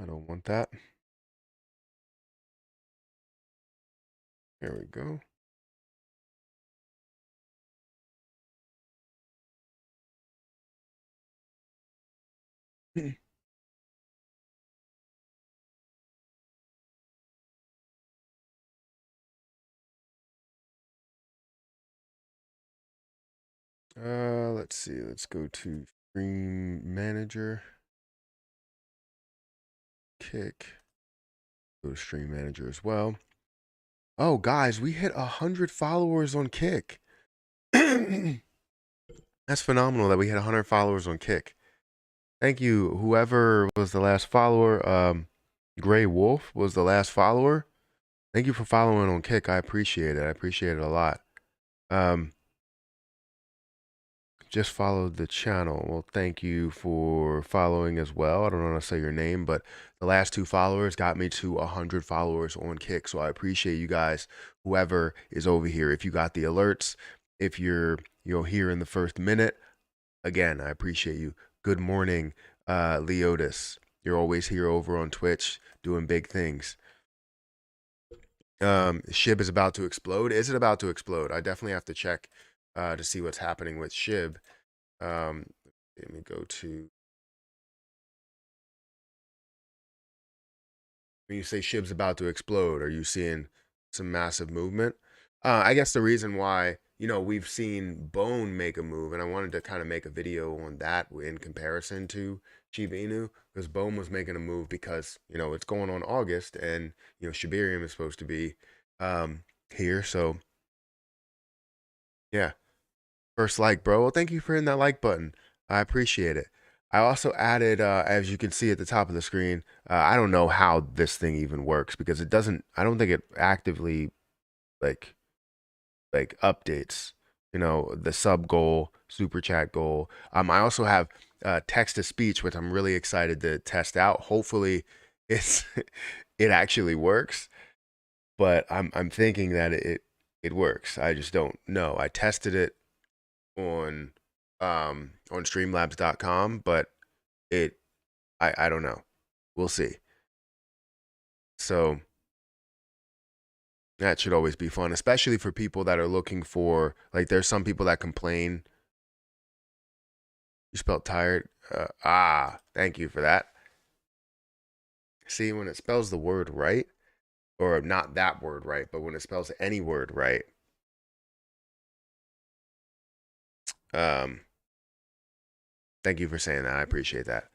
I don't want that. There we go. Let's see. Let's go to Stream Manager. Kick. Go to Stream Manager as well. Oh, guys, we hit 100 followers on Kick. That's phenomenal that we hit 100 followers on Kick. Thank you, whoever was the last follower. Gray Wolf was the last follower. Thank you for following on Kick. I appreciate it. I appreciate it a lot. Just followed the channel. Well, thank you for following as well. I don't know how to say your name, but the last 2 followers got me to 100 followers on Kick. So I appreciate you guys, whoever is over here. If you got the alerts, if you're here in the first minute, again, I appreciate you. Good morning, Leotis. You're always here over on Twitch doing big things. Shib is about to explode. Is it about to explode? I definitely have to check to see what's happening with Shib. Let me go to. When you say Shib's about to explode, are you seeing some massive movement? I guess the reason why, we've seen Bone make a move, and I wanted to kind of make a video on that in comparison to Shiba Inu, because Bone was making a move because, it's going on August, and, Shibarium is supposed to be here, so yeah. First like, bro. Well, thank you for hitting that like button. I appreciate it. I also added, as you can see at the top of the screen, I don't know how this thing even works because it doesn't, I don't think it actively like updates, the sub goal, super chat goal. I also have text to speech, which I'm really excited to test out. Hopefully it's, it actually works, but I'm thinking that it works. I just don't know. I tested it on streamlabs.com, but I don't know. We'll see. So that should always be fun, especially for people that are looking for, like, there's some people that complain. You spelled tired. Thank you for that. See, when it spells the word right, or not that word right, but when it spells any word right, thank you for saying that. I appreciate that.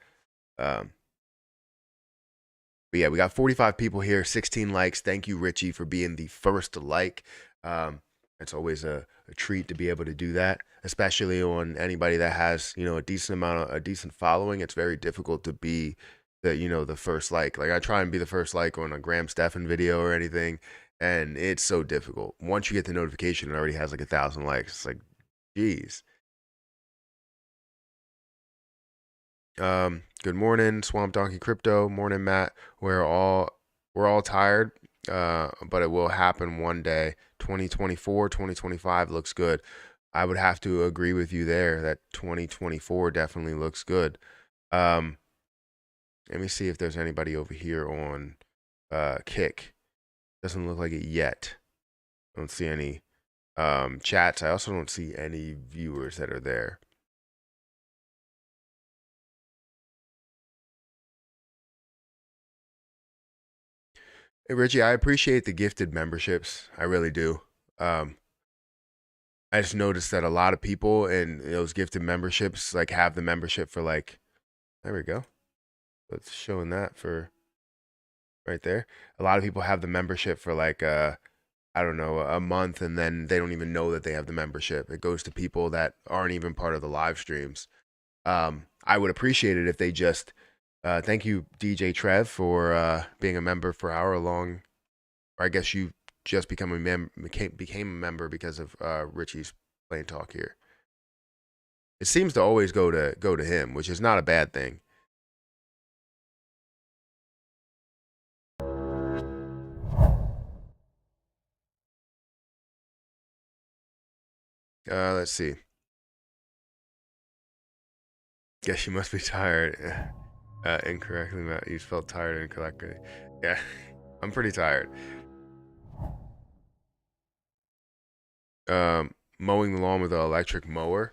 But yeah, we got 45 people here, 16 likes. Thank you, Richie, for being the first to like. It's always a treat to be able to do that, especially on anybody that has, a decent following. It's very difficult to be the first like. Like, I try and be the first like on a Graham Stephan video or anything, and it's so difficult. Once you get the notification, it already has like 1,000 likes. It's like, geez. Good morning, Swamp Donkey Crypto. Morning, Matt. We're all tired, but it will happen one day. 2024, 2025 looks good. I would have to agree with you there that 2024 definitely looks good. Let me see if there's anybody over here on Kick. Doesn't look like it yet. I don't see any chats. I also don't see any viewers that are there. Hey, Richie, I appreciate the gifted memberships. I really do. I just noticed that a lot of people in those gifted memberships like have the membership for like, there we go. It's showing that for right there. A lot of people have the membership for like, I don't know, a month, and then they don't even know that they have the membership. It goes to people that aren't even part of the live streams. I would appreciate it if they just, thank you, DJ Trev, for being a member for hour long. Or I guess you just became a member because of Richie's Plain Talk here. It seems to always go to him, which is not a bad thing. Let's see. Guess you must be tired. Incorrectly, Matt. You felt tired incorrectly. Yeah, I'm pretty tired. Mowing the lawn with an electric mower.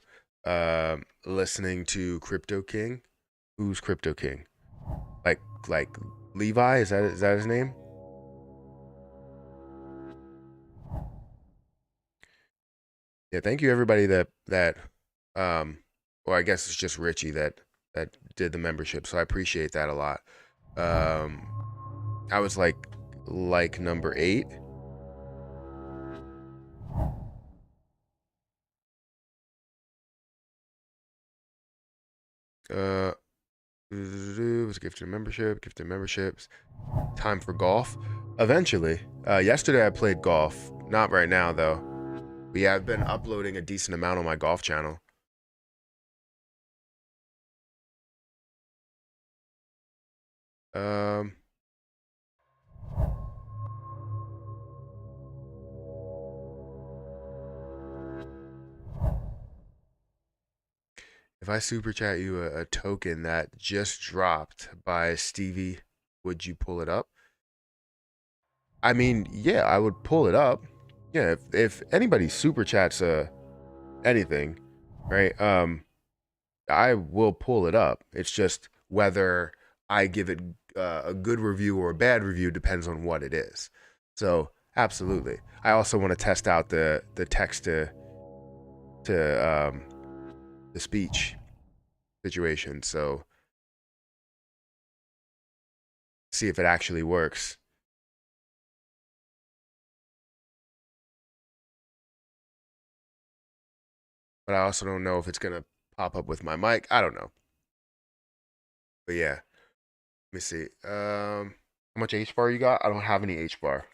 Listening to Crypto King. Who's Crypto King? Like like Levi? Is that his name? Yeah. Thank you everybody that well, I guess it's just Richie that did the membership, so I appreciate that a lot. Um, I was like number 8. Uh, was gifted memberships. Time for golf. Eventually. Yesterday I played golf. Not right now though. But yeah, I've been uploading a decent amount on my golf channel. Um, if I super chat you a token that just dropped by Stevie, would you pull it up? I mean, yeah, I would pull it up. Yeah, if anybody super chats anything, right? I will pull it up. It's just whether I give it a good review or a bad review depends on what it is. So absolutely. I also want to test out the text to the speech situation. So see if it actually works. But I also don't know if it's gonna pop up with my mic. I don't know. But yeah, let me see. How much H bar you got? I don't have any H bar.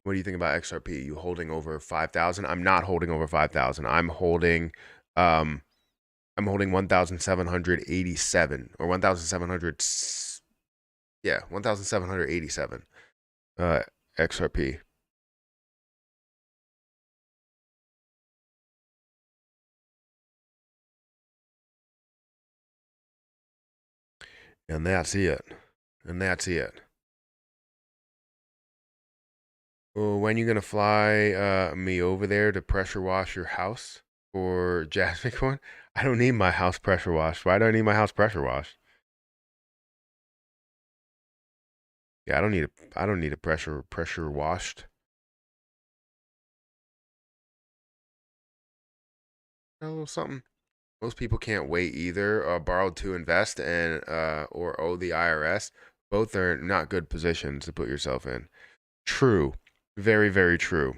What do you think about XRP? You holding over 5,000? I'm not holding over 5,000. Um I'm holding 1,787 or 1,700. Yeah, 1,787 XRP. And that's it. And that's it. Well, when you gonna fly me over there to pressure wash your house for Jasmy Coin? I don't need my house pressure washed. Why do I need my house pressure washed? Yeah, I don't need a pressure washed. A little something. Most people can't wait either. Borrowed to invest and or owe the IRS. Both are not good positions to put yourself in. True. Very, very true.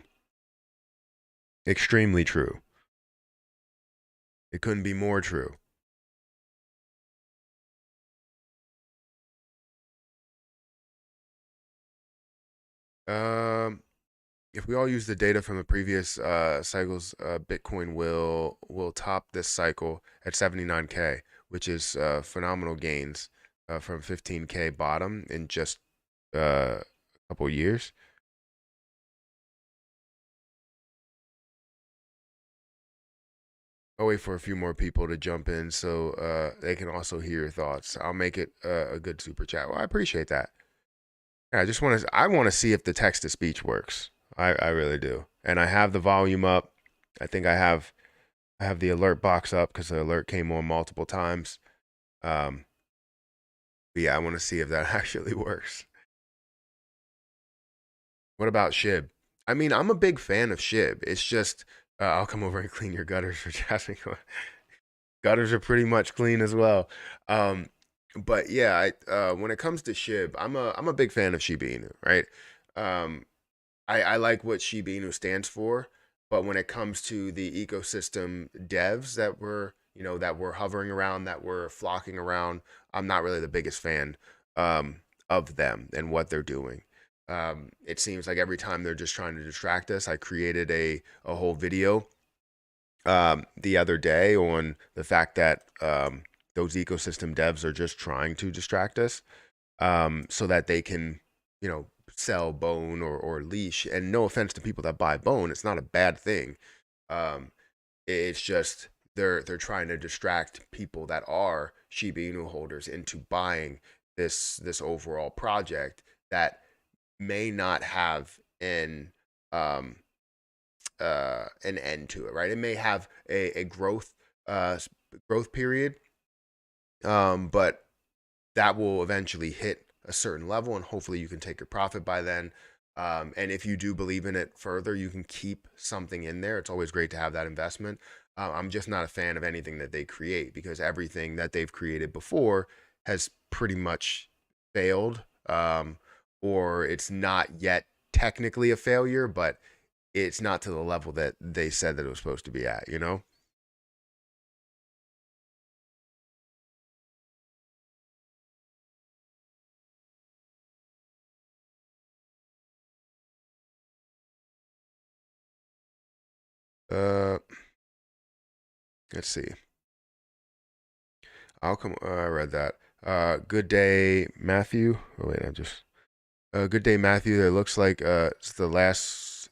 Extremely true. It couldn't be more true. Um, if we all use the data from the previous cycles, Bitcoin will top this cycle at 79K, which is phenomenal gains from 15K bottom in just a couple years. I'll wait for a few more people to jump in so they can also hear your thoughts. I'll make it a good super chat. Well, I appreciate that. Yeah, I want to see if the text to speech works. I really do. And I have the volume up. I think I have the alert box up because the alert came on multiple times. Um, but yeah, I want to see if that actually works. What about Shib? I mean, I'm a big fan of Shib. It's just I'll come over and clean your gutters for Jasmine. Gutters are pretty much clean as well. Um, but yeah, when it comes to Shib, I'm a big fan of Shiba Inu, right? Um, I like what Shiba Inu stands for, but when it comes to the ecosystem devs that were hovering around, that were flocking around, I'm not really the biggest fan of them and what they're doing. It seems like every time they're just trying to distract us. I created a whole video the other day on the fact that those ecosystem devs are just trying to distract us so that they can, sell bone or leash. And no offense to people that buy bone, it's not a bad thing. Um, it's just they're trying to distract people that are Shiba Inu holders into buying this overall project that may not have um an end to it, right? It may have a uh growth period, but that will eventually hit a certain level, and hopefully you can take your profit by then. And if you do believe in it further, you can keep something in there. It's always great to have that investment. I'm just not a fan of anything that they create, because everything that they've created before has pretty much failed, or it's not yet technically a failure, but it's not to the level that they said that it was supposed to be at, you know? Uh, let's see. I'll come. I read that. Good day, Matthew. Oh wait, I'm just. Good day, Matthew. It looks like it's the last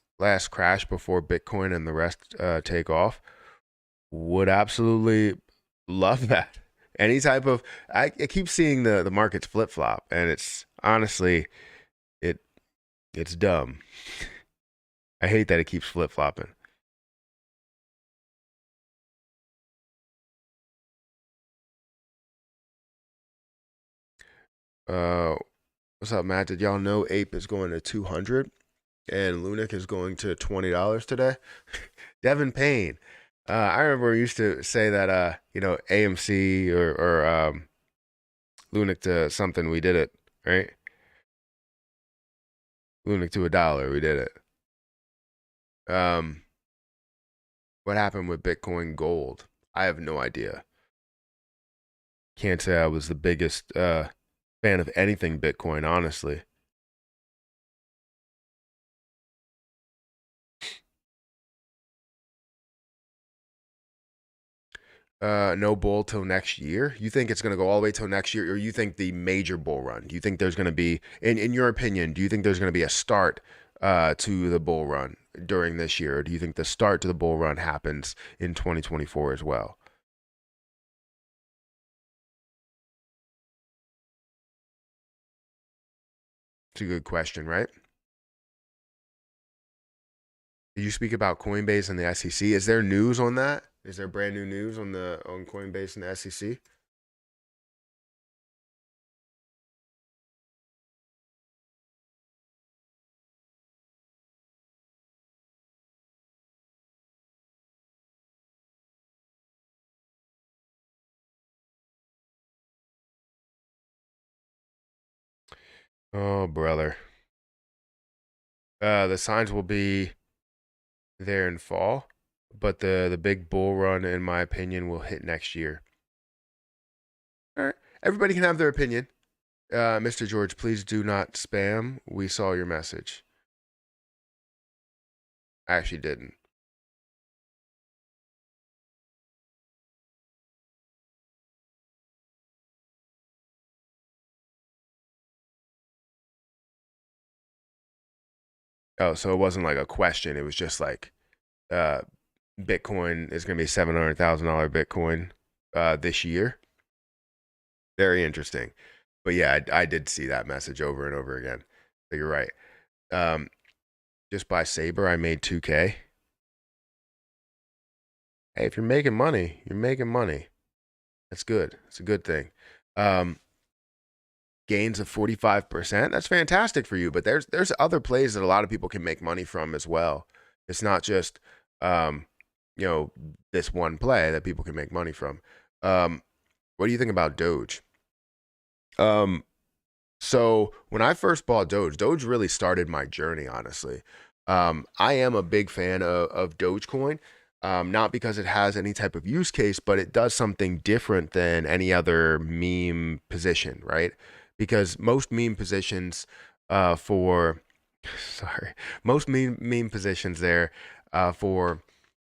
crash before Bitcoin and the rest take off. Would absolutely love that. Any type of. I keep seeing the markets flip flop, and it's honestly it it's dumb. I hate that it keeps flip flopping. Uh, what's up, Matt? Did y'all know Ape is going to 200 and Lunac is going to $20 today? Devin Payne. I remember we used to say that AMC or Lunac to something, we did it, right? Lunac to $1, we did it. Um, what happened with Bitcoin Gold? I have no idea. Can't say I was the biggest fan of anything Bitcoin, honestly. No bull till next year. You think it's going to go all the way till next year, or you think the major bull run? Do you think there's going to be, in your opinion, do you think there's going to be a start to the bull run during this year, or do you think the start to the bull run happens in 2024 as well? It's a good question, right? Did you speak about Coinbase and the SEC? Is there news on that? Is there brand new news on Coinbase and the SEC? Oh, brother. The signs will be there in fall, but the big bull run, in my opinion, will hit next year. All right, everybody can have their opinion. Mr. George, please do not spam. We saw your message. I actually didn't. Oh, so it wasn't like a question. It was just like, uh, Bitcoin is going to be $700,000 Bitcoin this year. Very interesting. But yeah, I did see that message over and over again. So you're right. Um, just by Saber, I made 2K. Hey, if you're making money, you're making money. That's good. It's a good thing. Um, Gains of 45%. That's fantastic for you. But there's other plays that a lot of people can make money from as well. It's not just um, you know, this one play that people can make money from. Um, what do you think about Doge? Um, so when I first bought Doge really started my journey, honestly. I am a big fan of Dogecoin, not because it has any type of use case, but it does something different than any other meme position, right? Because most meme positions for, sorry, most meme positions there for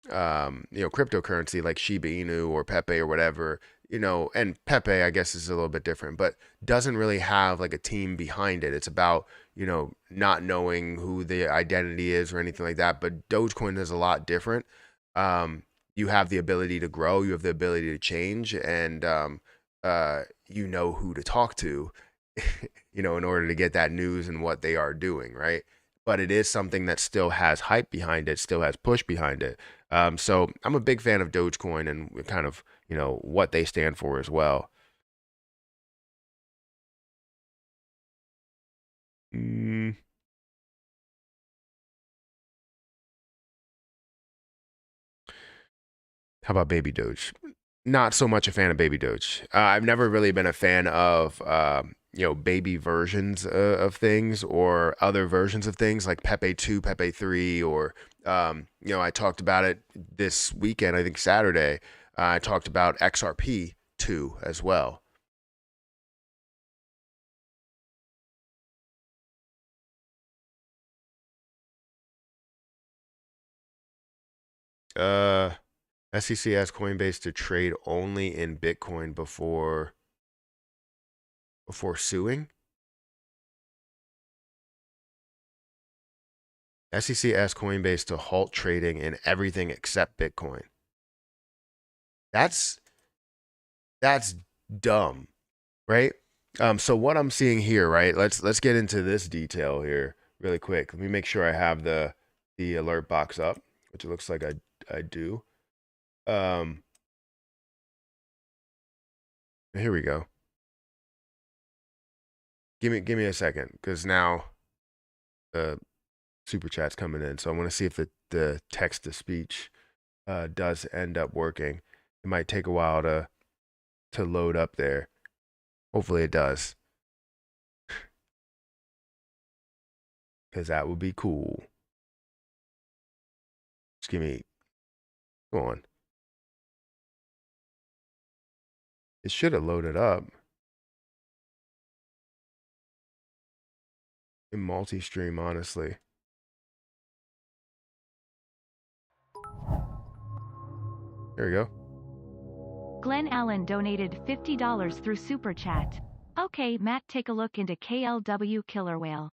cryptocurrency like Shiba Inu or Pepe or whatever, and Pepe, I guess, is a little bit different, but doesn't really have like a team behind it. It's about, not knowing who the identity is or anything like that. But Dogecoin is a lot different. you have the ability to grow, you have the ability to change, and you know who to talk to, in order to get that news and what they are doing, right? But it is something that still has hype behind it, still has push behind it. So I'm a big fan of Dogecoin and kind of, what they stand for as well. Mm, how about Baby Doge? Not so much a fan of Baby Doge. I've never really been a fan of baby versions of things or other versions of things like Pepe 2, Pepe 3, or I talked about it this weekend. I think Saturday. I talked about XRP 2 as well. Uh, SEC asked Coinbase to trade only in Bitcoin before suing. SEC asked Coinbase to halt trading in everything except Bitcoin. That's that's dumb, right? So what I'm seeing here, right? Let's get into this detail here really quick. Let me make sure I have the alert box up, which it looks like I do. Um, Here we go. Give me a second, because now the super chat's coming in. So I want to see if the text to speech does end up working. It might take a while to load up there. Hopefully it does, because that would be cool. Just go on. It should have loaded up in multi-stream, honestly. There we go. Glenn Allen donated $50 through Super Chat. Okay, Matt, take a look into KLW Killer Whale.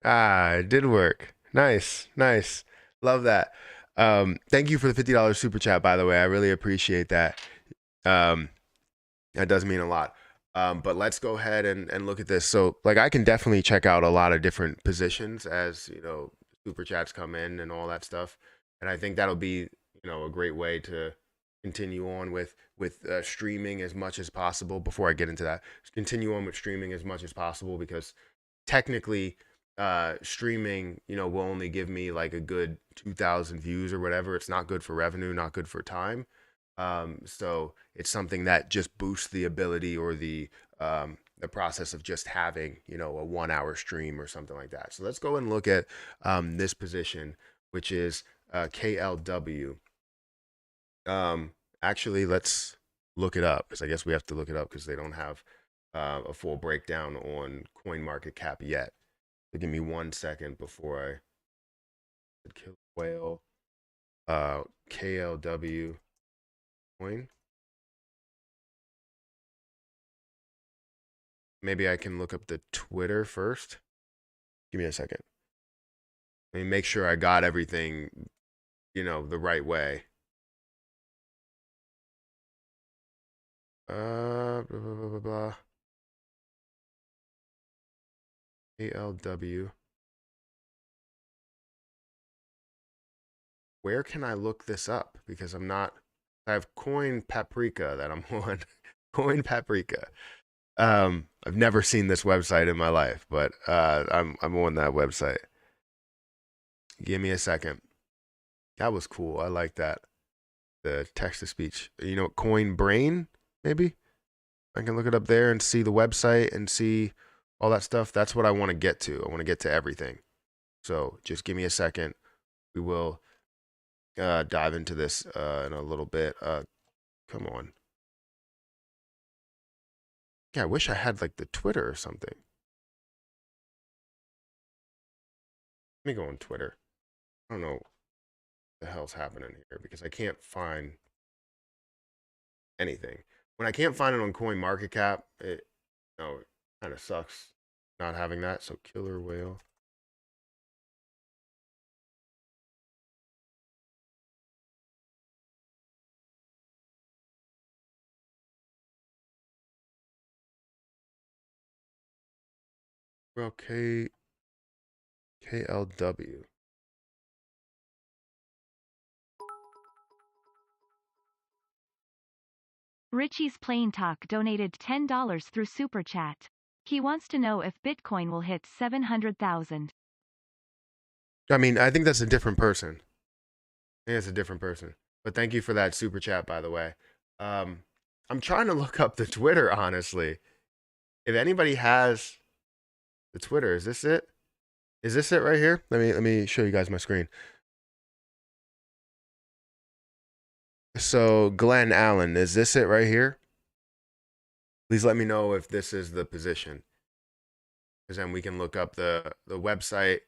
Ah, it did work. Nice, nice. Love that. Thank you for the $50 super chat, by the way. I really appreciate that. Um, that does mean a lot. But let's go ahead and look at this. So, like, I can definitely check out a lot of different positions as, super chats come in and all that stuff. And I think that'll be, a great way to continue on with streaming as much as possible. Before I get into that, continue on with streaming as much as possible, because technically streaming will only give me like a good 2,000 views or whatever. It's not good for revenue, not good for time. So it's something that just boosts the ability or the process of just having a 1 hour stream or something like that. So let's go and look at this position, which is KLW. Actually, let's look it up, because I guess we have to look it up because they don't have a full breakdown on coin market cap yet. So give me 1 second before I kill whale. KLW coin. Maybe I can look up the Twitter first. Give me a second. Let me make sure I got everything, the right way. Blah, blah, blah, blah, blah. KLW. Where can I look this up? Because I have Coin Paprika that I'm on. Coin Paprika. I've never seen this website in my life, but I'm on that website. Give me a second. That was cool. I like that. The text to speech. Coin Brain, maybe? I can look it up there and see the website and see all that stuff. That's what I want to get to. I want to get to everything. So just give me a second. We will dive into this in a little bit. Come on. Yeah, I wish I had like the Twitter or something. Let me go on Twitter. I don't know what the hell's happening here, because I can't find anything. When I can't find it on Coin Market Cap, it kind of sucks not having that. So Killer Whale. Well, KLW. Richie's Plain Talk donated $10 through Super Chat. He wants to know if Bitcoin will hit 700,000. I mean, I think that's a different person. I think it's a different person. But thank you for that super chat, by the way. Um, I'm trying to look up the Twitter, honestly. If anybody has the Twitter, is this it? Is this it right here? Let me show you guys my screen. So Glenn Allen, is this it right here? Please let me know if this is the position, because then we can look up the website,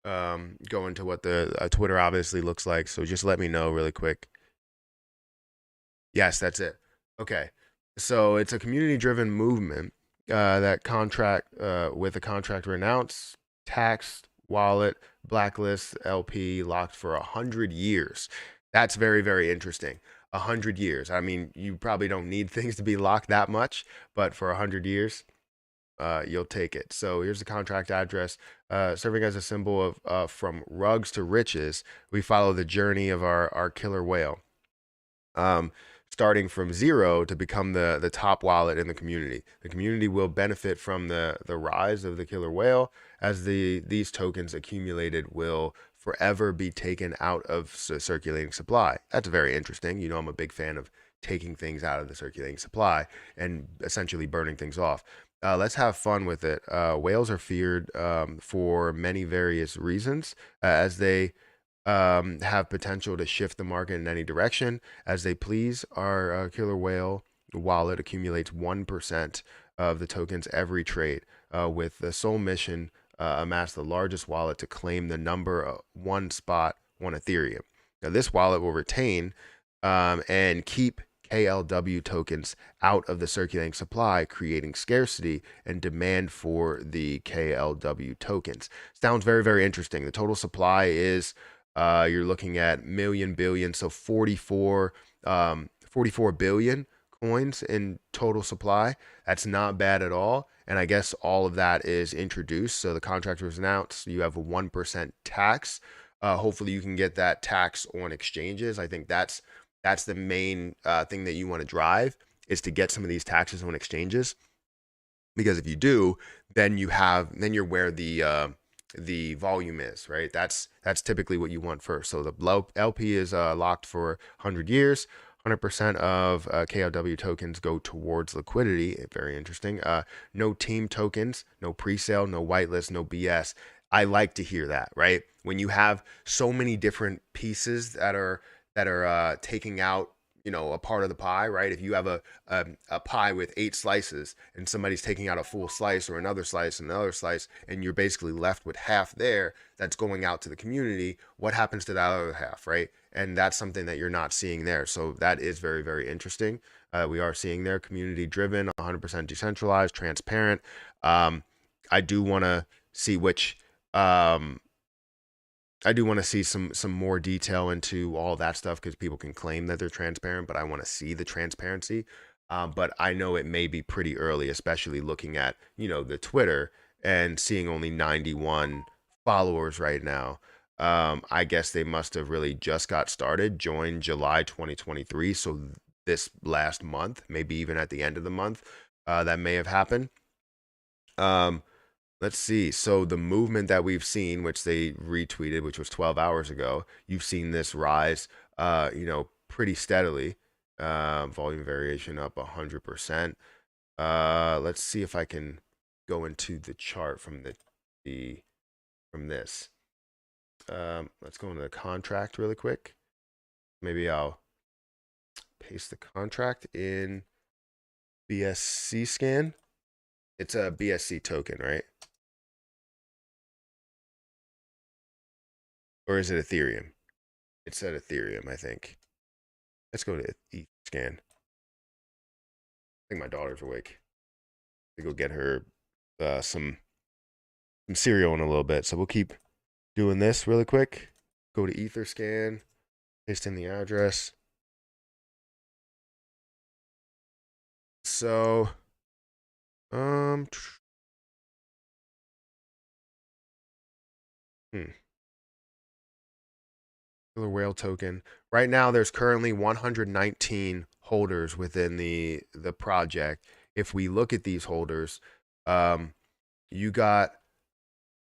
go into what the Twitter obviously looks like. So just let me know really quick. Yes, that's it. Okay. So it's a community-driven movement that contract with a contract renounce, taxed, wallet, blacklist, LP locked for 100 years. That's very, very interesting. 100 years. I mean, you probably don't need things to be locked that much, but for 100 years, you'll take it. So here's the contract address. Serving as a symbol of from rugs to riches, we follow the journey of our killer whale. Um, Starting from zero to become the top wallet in the community. The community will benefit from the rise of the killer whale, as these tokens accumulated will forever be taken out of circulating supply. That's very interesting. You know, I'm a big fan of taking things out of the circulating supply and essentially burning things off. Let's have fun with it. Whales are feared for many various reasons, as they have potential to shift the market in any direction as they please. Our killer whale wallet accumulates 1% of the tokens every trade, with the sole mission amass the largest wallet to claim the number one spot on Ethereum. Now, this wallet will retain and keep KLW tokens out of the circulating supply, creating scarcity and demand for the KLW tokens. Sounds very, very interesting. The total supply is you're looking at million billion, so 44 billion coins in total supply. That's not bad at all. And I guess all of that is introduced. So the contract was announced. You have a 1% tax. Hopefully you can get that tax on exchanges. I think that's the main thing that you want to drive, is to get some of these taxes on exchanges, because if you do, then you're where the volume is, right? That's typically what you want first. So the LP is locked for 100 years. 100% of KLW tokens go towards liquidity. Very interesting. No team tokens, no pre-sale, no whitelist, no BS. I like to hear that, right? When you have so many different pieces that are taking out, a part of the pie, right? If you have a pie with 8 slices and somebody's taking out a full slice or another slice and another slice, and you're basically left with half there that's going out to the community, what happens to that other half, right? And that's something that you're not seeing there. So that is very, very interesting. We are seeing there community driven, 100% decentralized, transparent. Um, I do want to see which um, I do want to see some more detail into all that stuff, because people can claim that they're transparent, but I want to see the transparency. But I know it may be pretty early, especially looking at the Twitter and seeing only 91 followers right now. I guess they must have really just got started, joined July 2023, so this last month, maybe even at the end of the month, that may have happened. Um, Let's see. So the movement that we've seen, which they retweeted, which was 12 hours ago, you've seen this rise, pretty steadily. Volume variation up 100%. Let's see if I can go into the chart from the from this. Let's go into the contract really quick. Maybe I'll paste the contract in BSC scan. It's a BSC token, right? Or is it Ethereum? It said Ethereum, I think. Let's go to scan. I think my daughter's awake. To go get her some cereal in a little bit. So we'll keep doing this really quick. Go to Etherscan, paste in the address. So Hmm. Killer whale token. Right now, there's currently 119 holders within the project. If we look at these holders, um, you got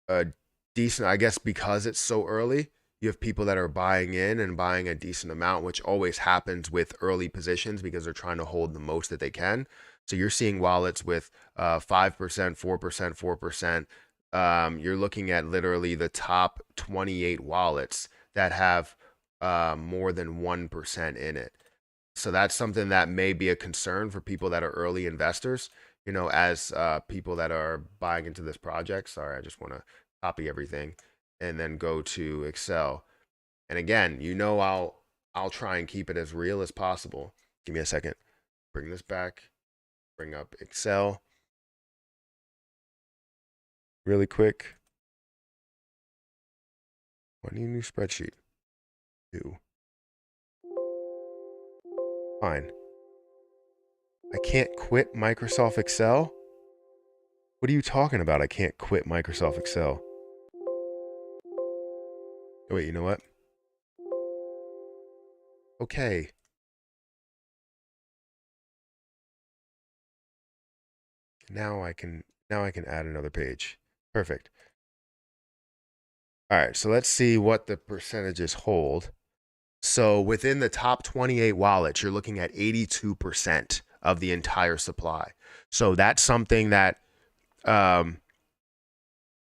a decent, I guess, because it's so early. You have people that are buying in and buying a decent amount, which always happens with early positions because they're trying to hold the most that they can. So you're seeing wallets with 5%, 4%, 4%. You're looking at literally the top 28 wallets that have more than 1% in it. So that's something that may be a concern for people that are early investors, as people that are buying into this project. Sorry, I just want to copy everything and then go to Excel. And again, I'll try and keep it as real as possible. Give me a second. Bring this back. Bring up Excel really quick. What need a new spreadsheet? New. Fine. I can't quit Microsoft Excel? What are you talking about? I can't quit Microsoft Excel. Oh, wait, you know what? Okay. Now I can add another page. Perfect. All right, so let's see what the percentages hold. So within the top 28 wallets, you're looking at 82% of the entire supply. So that's something that um,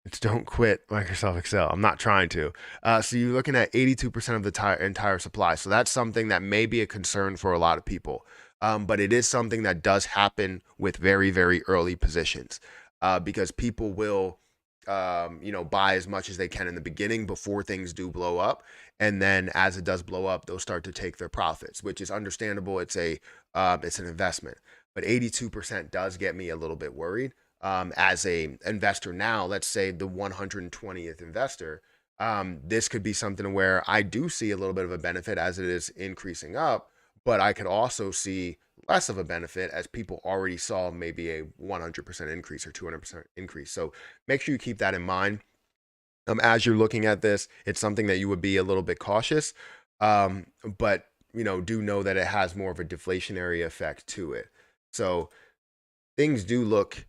it's don't quit Microsoft Excel. I'm not trying to. So you're looking at 82% of the entire supply. So that's something that may be a concern for a lot of people. But it is something that does happen with very, very early positions because people will, buy as much as they can in the beginning before things do blow up. And then as it does blow up, they'll start to take their profits, which is understandable. It's an investment. But 82% does get me a little bit worried as a investor now. Let's say the 120th investor, this could be something where I do see a little bit of a benefit as it is increasing up, but I could also see less of a benefit as people already saw maybe a 100% increase or 200% increase. So make sure you keep that in mind. As you're looking at this, it's something that you would be a little bit cautious, but do know that it has more of a deflationary effect to it. So things do look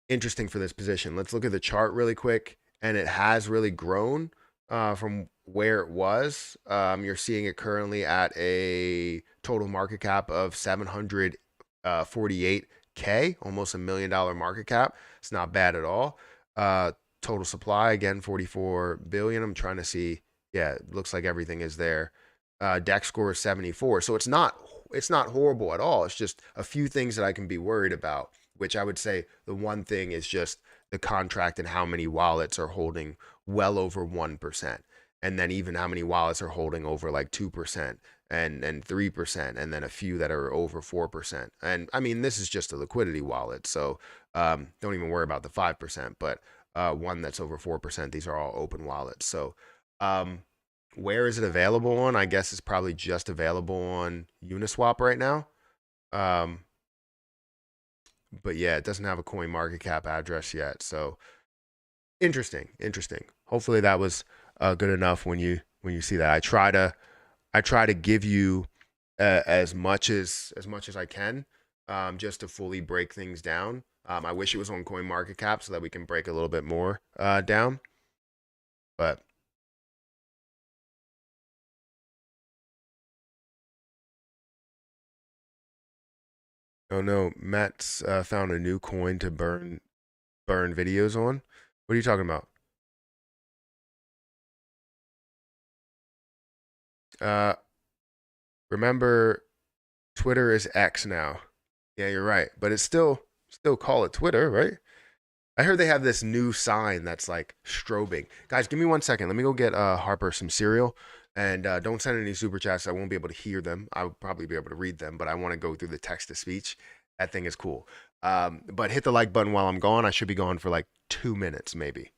interesting for this position. Let's look at the chart really quick, and it has really grown from where it was. You're seeing it currently at a total market cap of 748K, almost $1 million market cap. It's not bad at all. Total supply again 44 billion. I'm trying to see. Yeah, it looks like everything is there. Dex score is 74, so it's not horrible at all. It's just a few things that I can be worried about, which I would say the one thing is just the contract and how many wallets are holding well over 1%. And then even how many wallets are holding over like 2% and 3%, and then a few that are over 4%. And I mean, this is just a liquidity wallet. So don't even worry about the 5%, but one that's over 4%. These are all open wallets. So where is it available on? I guess it's probably just available on Uniswap right now. Um, but yeah, it doesn't have a coin market cap address yet. So interesting, interesting. Hopefully that was good enough when you see that. I try to give you as much as I can, just to fully break things down. I wish it was on coin market cap so that we can break a little bit more down. But oh no, Matt's found a new coin to burn videos on. What are you talking about? Uh, remember, Twitter is X now. Yeah, you're right, but it's still call it Twitter, right? I heard they have this new sign that's like strobing. Guys, give me 1 second. Let me go get Harper some cereal, and don't send any super chats. I won't be able to hear them. I'll probably be able to read them, but I want to go through the text to speech. That thing is cool. But hit the like button while I'm gone. I should be gone for like 2 minutes, maybe.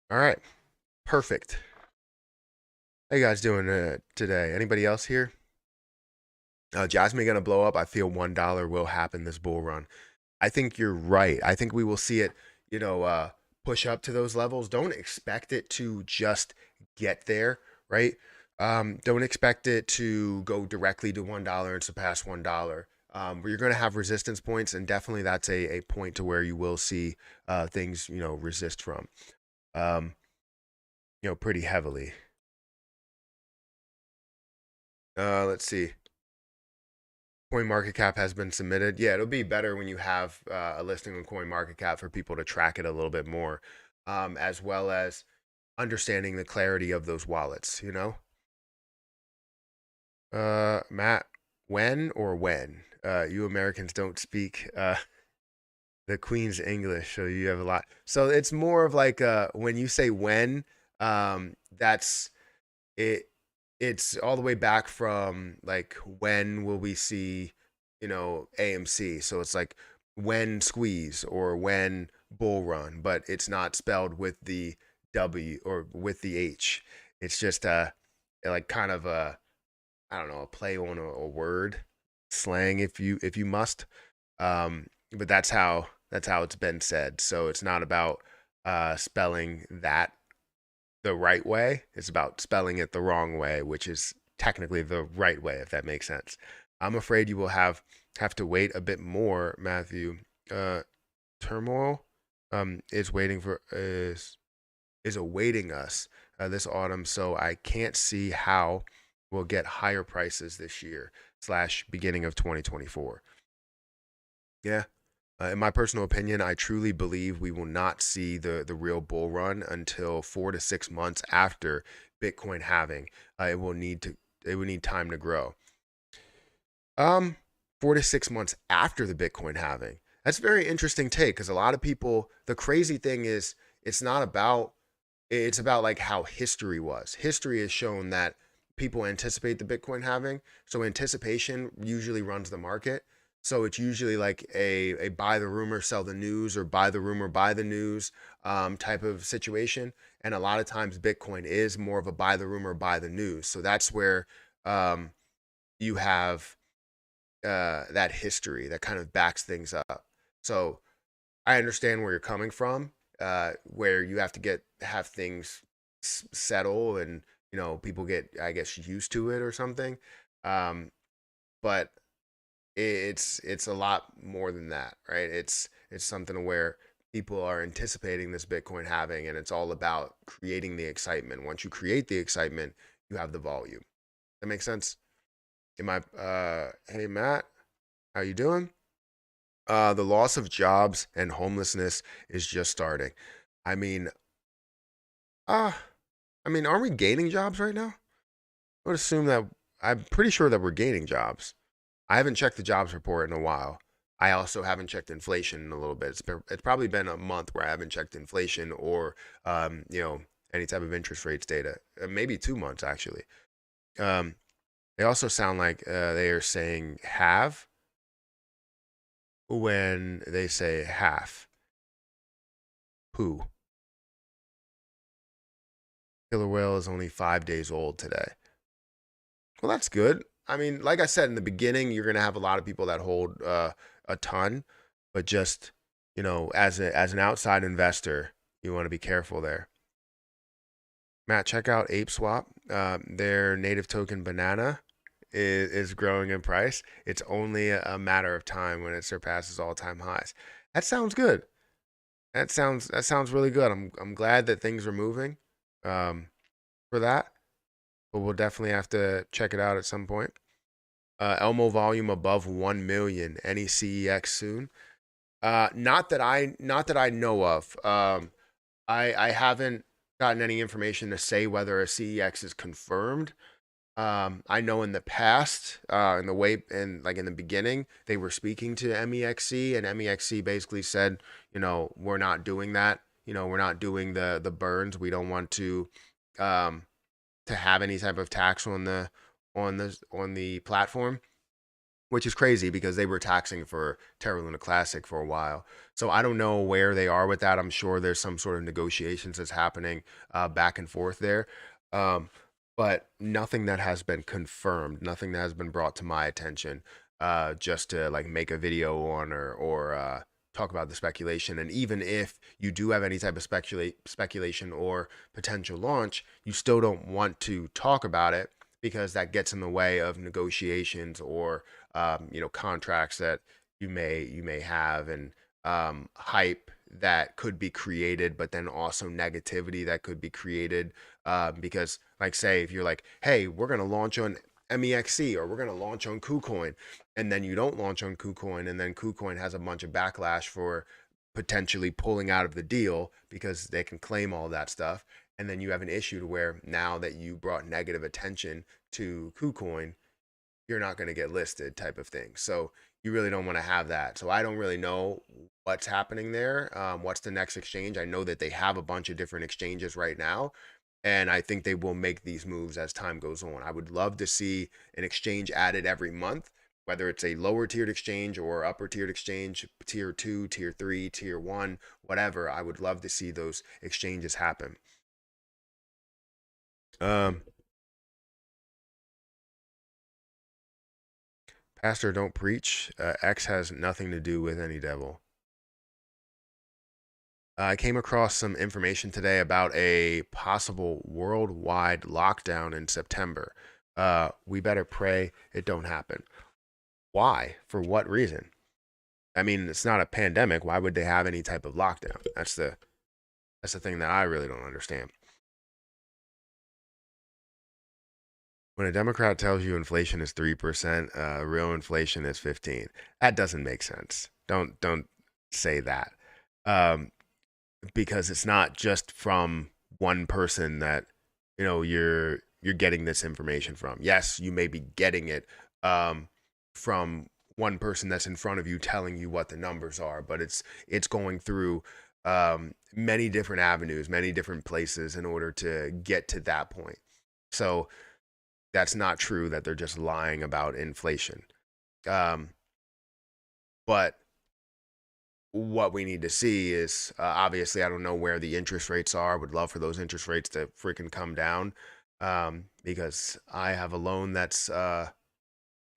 All right. Perfect. How you guys doing today? Anybody else here? Jasmy gonna blow up. I feel $1 will happen this bull run. I think you're right. I think we will see it, you know, push up to those levels. Don't expect it to just get there, right? Don't expect it to go directly to $1 and surpass $1. But you're going to have resistance points, and definitely that's a point to where you will see things, resist from, um, pretty heavily. Let's see. CoinMarketCap has been submitted. Yeah, it'll be better when you have a listing on CoinMarketCap for people to track it a little bit more, as well as understanding the clarity of those wallets. Matt, when or when? You Americans don't speak the Queen's English, so you have a lot. So it's more of like when you say when, that's it. It's all the way back from like when will we see, AMC. So it's like when squeeze or when bull run, but it's not spelled with the W or with the H. It's just like kind of a, I don't know, a play on a word, slang if you must. But that's how it's been said. So it's not about spelling that the right way. It's about spelling it the wrong way, which is technically the right way, if that makes sense. I'm afraid you will have to wait a bit more, Matthew. Turmoil is waiting for is awaiting us this autumn, so I can't see how we'll get higher prices this year slash beginning of 2024. Yeah. In my personal opinion, I truly believe we will not see the real bull run until 4 to 6 months after Bitcoin halving. It will need time to grow. 4 to 6 months after the Bitcoin halving. That's a very interesting take because a lot of people. The crazy thing is, it's not about. It's about like how history was. History has shown that people anticipate the Bitcoin halving, so anticipation usually runs the market. So it's usually like a buy the rumor, sell the news, or buy the rumor, buy the news type of situation. And a lot of times Bitcoin is more of a buy the rumor, buy the news. So that's where um, you have that history that kind of backs things up. So I understand where you're coming from, where you have to have things settle and people get, I guess, used to it or something. Um, but it's a lot more than that, right? It's something where people are anticipating this Bitcoin halving, and it's all about creating the excitement. Once you create the excitement, you have the volume. That makes sense? Am I? Hey Matt, how you doing? The loss of jobs and homelessness is just starting. I mean, uh, aren't we gaining jobs right now? I would assume that. I'm pretty sure that we're gaining jobs. I haven't checked the jobs report in a while. I also haven't checked inflation in a little bit. It's probably been a month where I haven't checked inflation or any type of interest rates data. Maybe 2 months actually. Um, they also sound like they are saying have when they say half. Who? Killer whale is only 5 days old today. Well, that's good. I mean, like I said in the beginning, you're gonna have a lot of people that hold a ton, but just as an outside investor, you want to be careful there. Matt, check out ApeSwap. Their native token banana is growing in price. It's only a matter of time when it surpasses all-time highs. That sounds good. That sounds really good. I'm glad that things are moving for that, but we'll definitely have to check it out at some point. Elmo volume above 1 million. Any CEX soon? Not that I know of. I haven't gotten any information to say whether a CEX is confirmed. I know in the past, in the beginning, they were speaking to MEXC, and MEXC basically said, we're not doing that. We're not doing the burns. We don't want um, to have any type of tax on the platform. which is crazy because they were taxing for Terra Luna Classic for a while. So I don't know where they are with that. I'm sure there's some sort of negotiations that's happening back and forth there. Um, but nothing that has been confirmed, nothing that has been brought to my attention just to like make a video on or talk about the speculation. And even if you do have any type of speculation or potential launch, you still don't want to talk about it because that gets in the way of negotiations or contracts that you may have and hype that could be created, but then also negativity that could be created because, like, say if you're like, hey, we're gonna launch on MEXC or we're gonna launch on KuCoin, and then you don't launch on KuCoin, and then KuCoin has a bunch of backlash for potentially pulling out of the deal because they can claim all that stuff. And then you have an issue to where now that you brought negative attention to KuCoin, you're not going to get listed type of thing. So you really don't want to have that. So I don't really know what's happening there. What's the next exchange? I know that they have a bunch of different exchanges right now. And I think they will make these moves as time goes on. I would love to see an exchange added every month, whether it's a lower tiered exchange or upper tiered exchange, tier two, tier three, tier one, whatever. I would love to see those exchanges happen. Um, Pastor, don't preach. X has nothing to do with any devil. I came across some information today about a possible worldwide lockdown in September. We better pray it don't happen. Why? For what reason? I mean, it's not a pandemic. Why would they have any type of lockdown? That's the thing that I really don't understand. When a Democrat tells you inflation is 3%, real inflation is 15. That doesn't make sense. Don't say that. Um, because it's not just from one person that you're getting this information from. Yes, you may be getting it from one person that's in front of you telling you what the numbers are, but it's going through many different avenues, many different places in order to get to that point. So that's not true that they're just lying about inflation. Um, but what we need to see is obviously I don't know where the interest rates are. Would love for those interest rates to freaking come down because I have a loan that's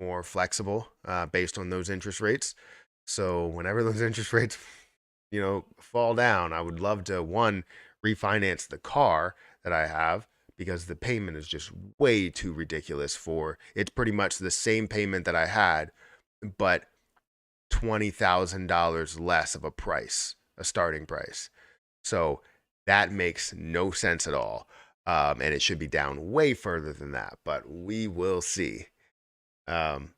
more flexible based on those interest rates. So whenever those interest rates, fall down, I would love to one refinance the car that I have because the payment is just way too ridiculous for it's pretty much the same payment that I had, but $20,000 less of a price, a starting price. So that makes no sense at all. And it should be down way further than that, but we will see. Um,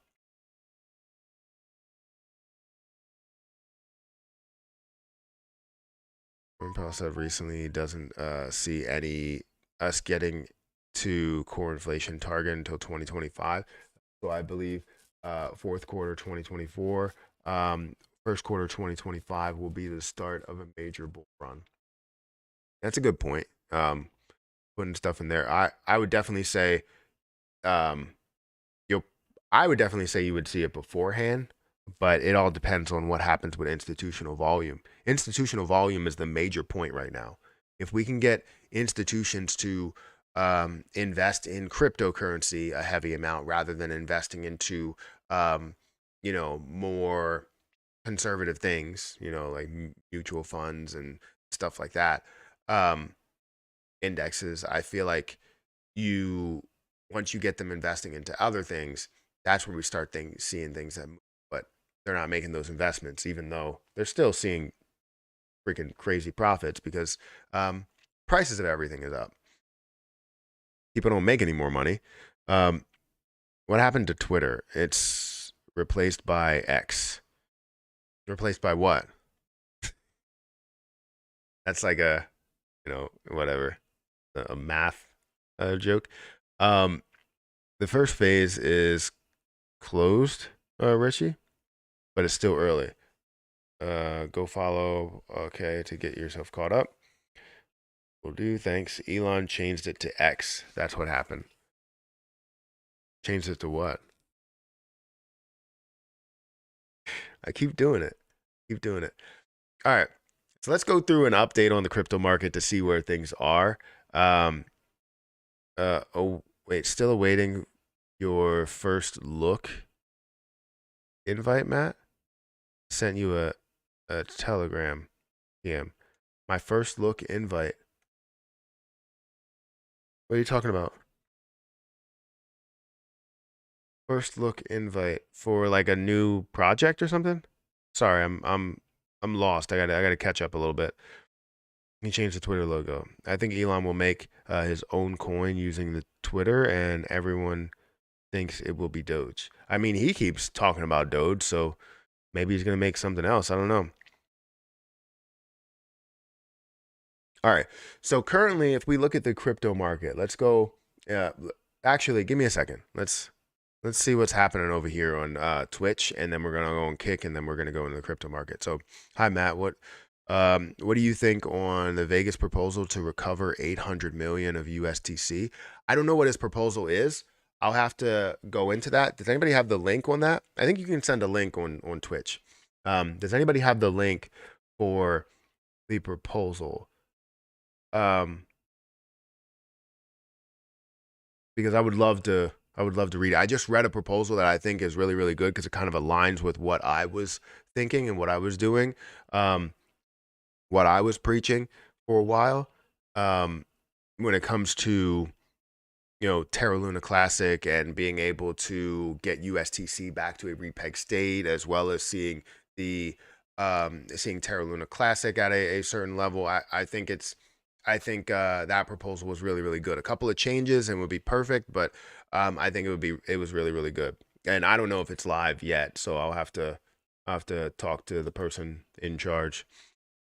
Powell said recently doesn't see any us getting to core inflation target until 2025. So I believe fourth quarter 2024, first quarter 2025 will be the start of a major bull run. That's a good point. Putting stuff in there. I would definitely say um, you'll I would definitely say you would see it beforehand, but it all depends on what happens with institutional volume. Institutional volume is the major point right now. If we can get institutions to invest in cryptocurrency a heavy amount rather than investing into more conservative things, like mutual funds and stuff like that, um, indexes, I feel like you once you get them investing into other things, that's where we start seeing things that move. But they're not making those investments, even though they're still seeing freaking crazy profits because prices of everything is up. People don't make any more money. Um, what happened to Twitter? It's replaced by X. Replaced by what? That's like a, whatever, a math joke. Um, the first phase is closed, Richie, but it's still early. Go follow, okay, to get yourself caught up. Will do. Thanks. Elon changed it to X. That's what happened. Changed it to what? I keep doing it. Keep doing it. All right. So let's go through an update on the crypto market to see where things are. Um, oh, wait, still awaiting your first look invite, Matt. Sent you a telegram. Yeah. My first look invite. What are you talking about? First look invite for like a new project or something? Sorry, I'm lost. I gotta catch up a little bit. He changed the Twitter logo. I think Elon will make his own coin using the Twitter, and everyone thinks it will be Doge. I mean, he keeps talking about Doge, so maybe he's gonna make something else. I don't know. All right. So currently, if we look at the crypto market, let's go. Actually, give me a second. Let's see what's happening over here on Twitch, and then we're gonna go on Kick, and then we're gonna go into the crypto market. So, hi Matt, what do you think on the Vegas proposal to recover 800 million of USTC? I don't know what his proposal is. I'll have to go into that. Does anybody have the link on that? I think you can send a link on Twitch. Does anybody have the link for the proposal? Um, because I would love to read it. I just read a proposal that I think is really, really good because it kind of aligns with what I was thinking and what I was doing, what I was preaching for a while. Um, when it comes to Terra Luna Classic and being able to get USTC back to a repeg state, as well as seeing Terra Luna Classic at a certain level. I think that proposal was really, really good. A couple of changes and would be perfect, but I think it was really, really good. And I don't know if it's live yet, so I'll have to talk to the person in charge.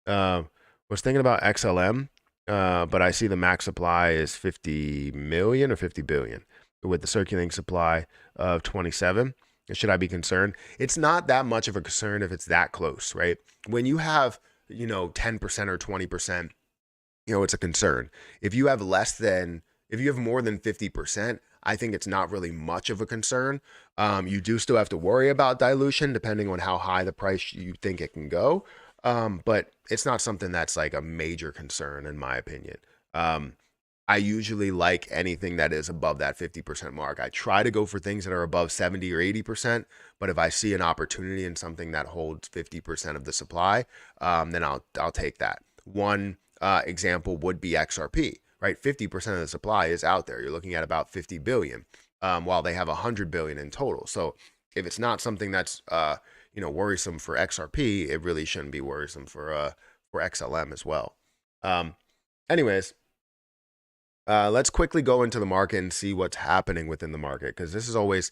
Uh, was thinking about XLM, but I see the max supply is 50 million or 50 billion with the circulating supply of 27. Should I be concerned? It's not that much of a concern if it's that close, right? When you have, 10% or 20%, it's a concern. If you have more than 50%, I think it's not really much of a concern. You do still have to worry about dilution depending on how high the price you think it can go. But it's not something that's like a major concern in my opinion. Um, I usually like anything that is above that 50% mark. I try to go for things that are above 70 or 80%, but if I see an opportunity in something that holds 50% of the supply, then I'll take that. One example would be XRP, right? 50% of the supply is out there. You're looking at about 50 billion, while they have 100 billion in total. So if it's not something that's worrisome for XRP, it really shouldn't be worrisome for XLM as well. Anyways, let's quickly go into the market and see what's happening within the market because this is always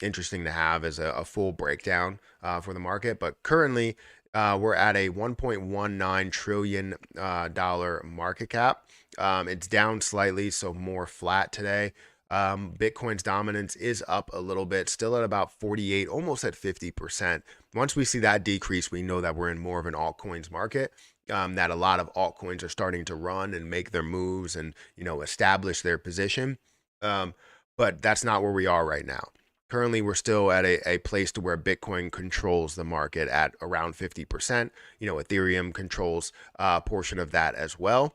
interesting to have as a full breakdown for the market. But currently, we're at a $1.19 trillion dollar market cap. It's down slightly, so more flat today. Bitcoin's dominance is up a little bit, still at about 48, almost at 50%. Once we see that decrease, we know that we're in more of an altcoins market. That a lot of altcoins are starting to run and make their moves and establish their position. But that's not where we are right now. Currently, we're still at a place to where Bitcoin controls the market at around 50%. Ethereum controls a portion of that as well.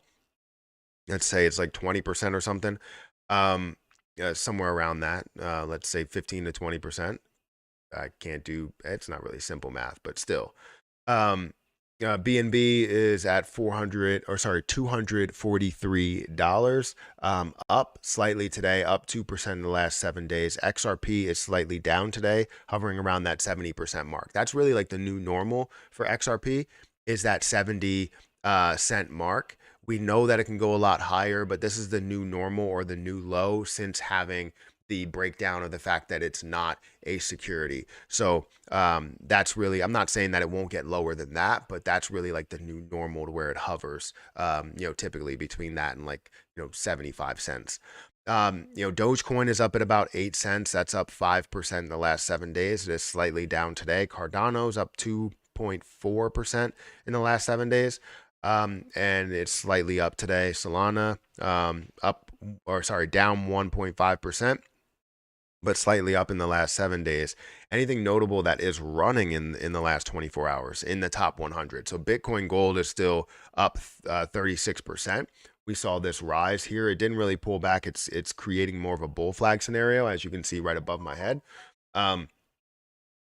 Let's say it's like 20% or something, somewhere around that. Let's say 15 to 20%. It's not really simple math, but still. BNB is at $243, up slightly today, up 2% in the last 7 days. XRP is slightly down today, hovering around that 70% mark. That's really like the new normal for XRP is that 70 cent mark. We know that it can go a lot higher, but this is the new normal or the new low since having the breakdown of the fact that it's not a security. So that's really, I'm not saying that it won't get lower than that, but that's really like the new normal to where it hovers, typically between that and 75 cents. Dogecoin is up at about 8 cents. That's up 5% in the last 7 days. It is slightly down today. Cardano's up 2.4% in the last 7 days. And it's slightly up today. Solana, down 1.5%. but slightly up in the last 7 days. Anything notable that is running in the last 24 hours in the top 100? So Bitcoin Gold is still up 36%. We saw this rise here. It didn't really pull back. It's creating more of a bull flag scenario, as you can see right above my head.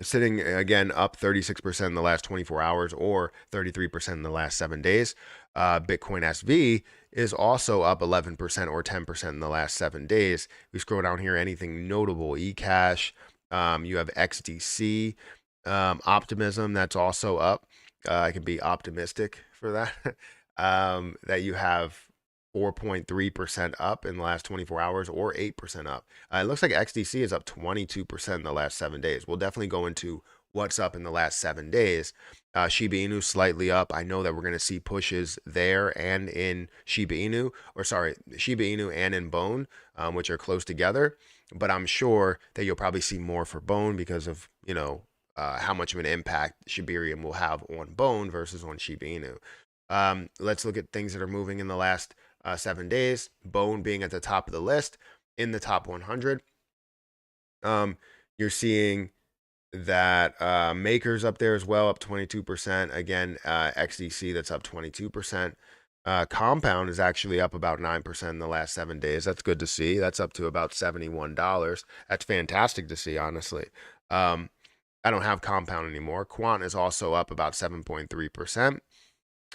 Sitting again up 36% in the last 24 hours or 33% in the last 7 days. Bitcoin SV is also up 11% or 10% in the last 7 days. We scroll down here, anything notable, eCash, you have XDC, Optimism, that's also up. I can be optimistic for that. That you have 4.3% up in the last 24 hours or 8% up. It looks like XDC is up 22% in the last 7 days. We'll definitely go into what's up in the last 7 days. Shiba Inu slightly up. I know that we're going to see pushes there and in Shiba Inu, or sorry, Shiba Inu and in Bone, which are close together. But I'm sure that you'll probably see more for Bone because of, how much of an impact Shibarium will have on Bone versus on Shiba Inu. Let's look at things that are moving in the last 7 days. Bone being at the top of the list in the top 100. You're seeing that Maker's up there as well, up 22%. Again, XDC, that's up 22%. Compound is actually up about 9% in the last 7 days. That's good to see. That's up to about $71. That's fantastic to see, honestly. I don't have Compound anymore. Quant is also up about 7.3%.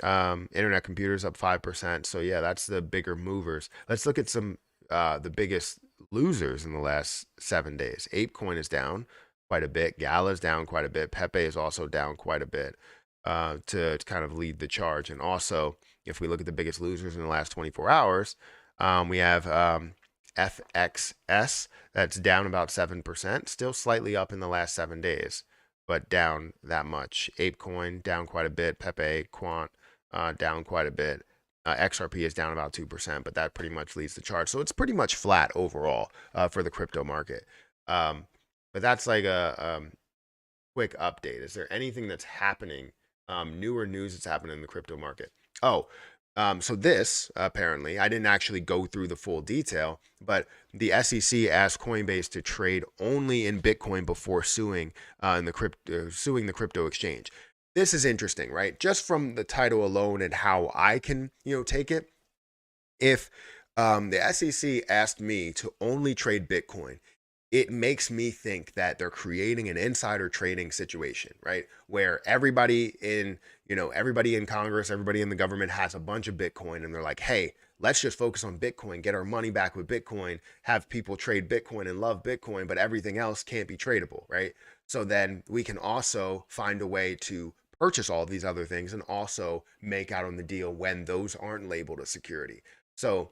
Internet computers up 5%. So yeah, that's the bigger movers. Let's look at some the biggest losers in the last 7 days. ApeCoin is down quite a bit. Gala's down quite a bit. Pepe is also down quite a bit to kind of lead the charge. And also, if we look at the biggest losers in the last 24 hours, we have FXS that's down about 7%, still slightly up in the last 7 days, but down that much. ApeCoin down quite a bit. Pepe, Quant down quite a bit. XRP is down about 2%, but that pretty much leads the chart. So it's pretty much flat overall for the crypto market. But that's like a quick update. Is there anything that's happening, newer news that's happening in the crypto market? Oh, so this apparently, I didn't actually go through the full detail, but the SEC asked Coinbase to trade only in Bitcoin before suing the crypto exchange. This is interesting, right? Just from the title alone and how I can, take it. If the SEC asked me to only trade Bitcoin, it makes me think that they're creating an insider trading situation, right? Where everybody in Congress, everybody in the government has a bunch of Bitcoin and they're like, hey, let's just focus on Bitcoin, get our money back with Bitcoin, have people trade Bitcoin and love Bitcoin, but everything else can't be tradable, right? So then we can also find a way to purchase all these other things and also make out on the deal when those aren't labeled a security. So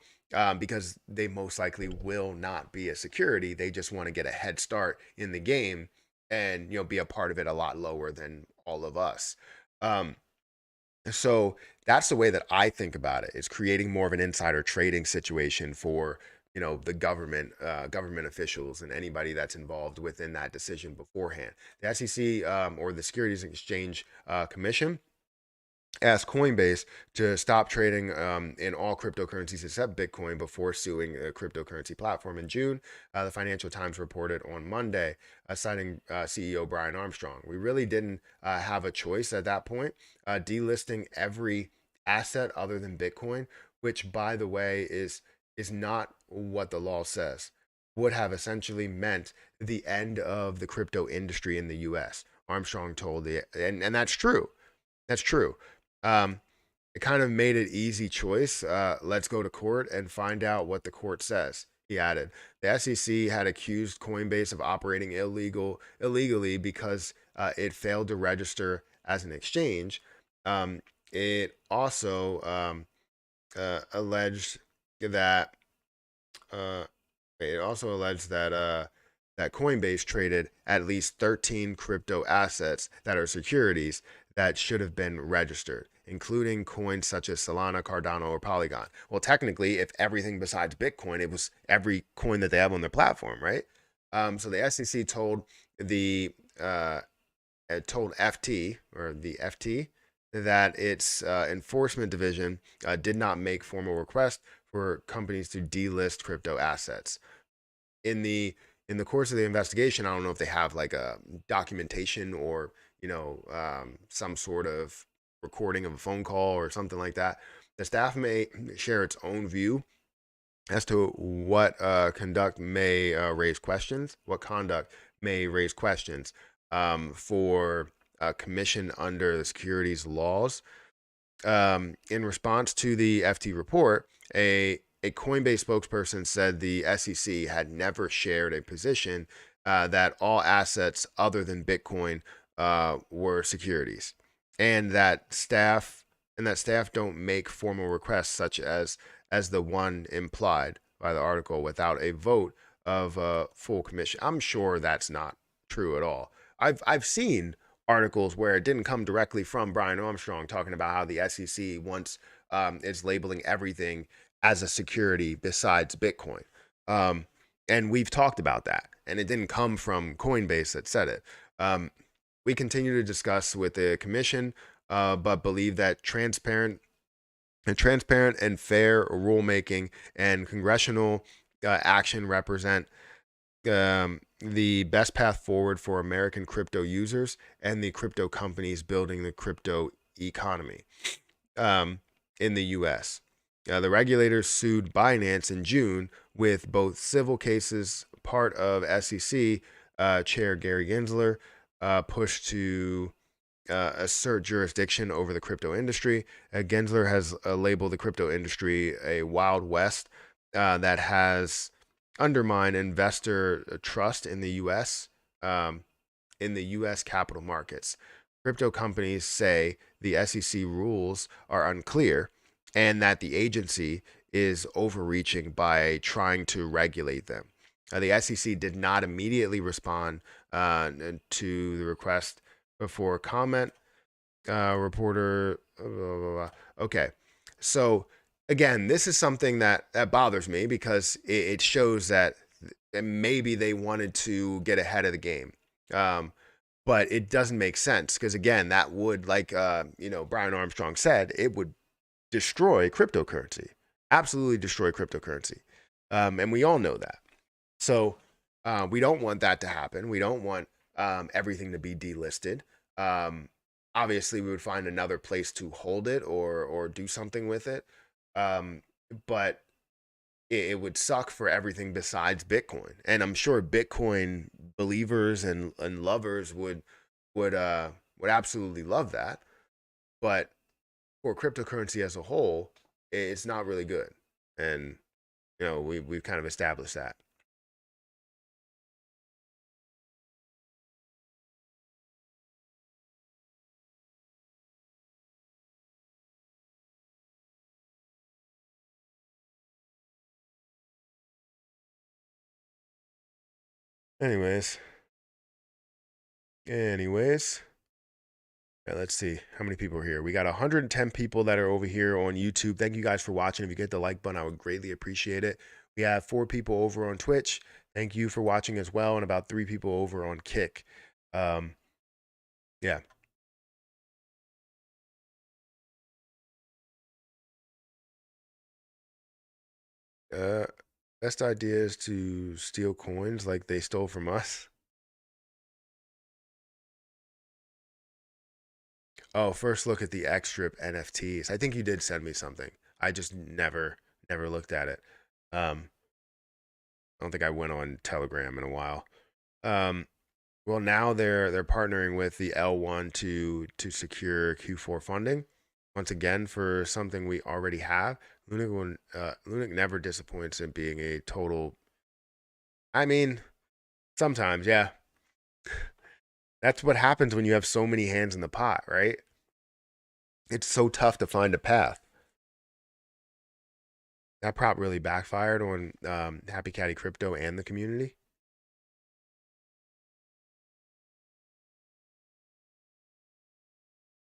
because they most likely will not be a security. They just want to get a head start in the game and be a part of it a lot lower than all of us. So that's the way that I think about it. Is creating more of an insider trading situation for the government officials and anybody that's involved within that decision beforehand. The SEC or the Securities and Exchange Commission asked Coinbase to stop trading in all cryptocurrencies except Bitcoin before suing a cryptocurrency platform in June. The Financial Times reported on Monday, citing CEO Brian Armstrong. We really didn't have a choice at that point. Delisting every asset other than Bitcoin, which, by the way, is not what the law says, would have essentially meant the end of the crypto industry in the U.S. Armstrong told and that's true. That's true. It kind of made it easy choice. Let's go to court and find out what the court says. He added, the SEC had accused Coinbase of operating illegally because it failed to register as an exchange. It also alleged that that Coinbase traded at least 13 crypto assets that are securities that should have been registered, including coins such as Solana, Cardano, or Polygon. Well, technically, if everything besides Bitcoin, it was every coin that they have on their platform, right? So the SEC told FT or the FT that its enforcement division did not make formal requests for companies to delist crypto assets. In the in the course of the investigation, I don't know if they have like a documentation or some sort of recording of a phone call or something like that. The staff may share its own view as to what conduct may raise questions, what conduct may raise questions for a commission under the securities laws. In response to the FT report, a Coinbase spokesperson said the SEC had never shared a position that all assets other than Bitcoin were securities, and that staff don't make formal requests such as the one implied by the article without a vote of full commission. I'm sure that's not true at all. I've seen articles where it didn't come directly from Brian Armstrong talking about how the SEC wants is labeling everything as a security besides Bitcoin. And we've talked about that, and it didn't come from Coinbase that said it. We continue to discuss with the commission, but believe that transparent and fair rulemaking and congressional action represent the best path forward for American crypto users and the crypto companies building the crypto economy in the U.S. The regulators sued Binance in June with both civil cases. Part of SEC Chair Gary Gensler pushed to assert jurisdiction over the crypto industry. Gensler has labeled the crypto industry a wild west that has undermined investor trust in the U.S. Capital markets. Crypto companies say the SEC rules are unclear and that the agency is overreaching by trying to regulate them. The SEC did not immediately respond to the request before comment. Reporter, blah, blah, blah. Okay, so again, this is something that bothers me because it shows that maybe they wanted to get ahead of the game. But it doesn't make sense because again, that would, like Brian Armstrong said, it would destroy cryptocurrency, absolutely destroy cryptocurrency, and we all know that. So we don't want that to happen. We don't want everything to be delisted. Obviously, we would find another place to hold it or do something with it. But it would suck for everything besides Bitcoin. And I'm sure Bitcoin believers and lovers would absolutely love that. But for cryptocurrency as a whole, it's not really good. And we've kind of established that. Anyways, yeah, let's see how many people are here. We got 110 people that are over here on YouTube. Thank you guys for watching. If you get the like button, I would greatly appreciate it. We have 4 people over on Twitch. Thank you for watching as well, and about 3 people over on Kick. Yeah. Best idea is to steal coins like they stole from us. Oh, first look at the X Strip NFTs. I think you did send me something. I just never looked at it. I don't think I went on Telegram in a while. Well, now they're partnering with the L1 to secure Q4 funding once again for something we already have. Lunac never disappoints in being a total. I mean, sometimes, yeah. That's what happens when you have so many hands in the pot, right? It's so tough to find a path. That prop really backfired on Happy Caddy Crypto and the community.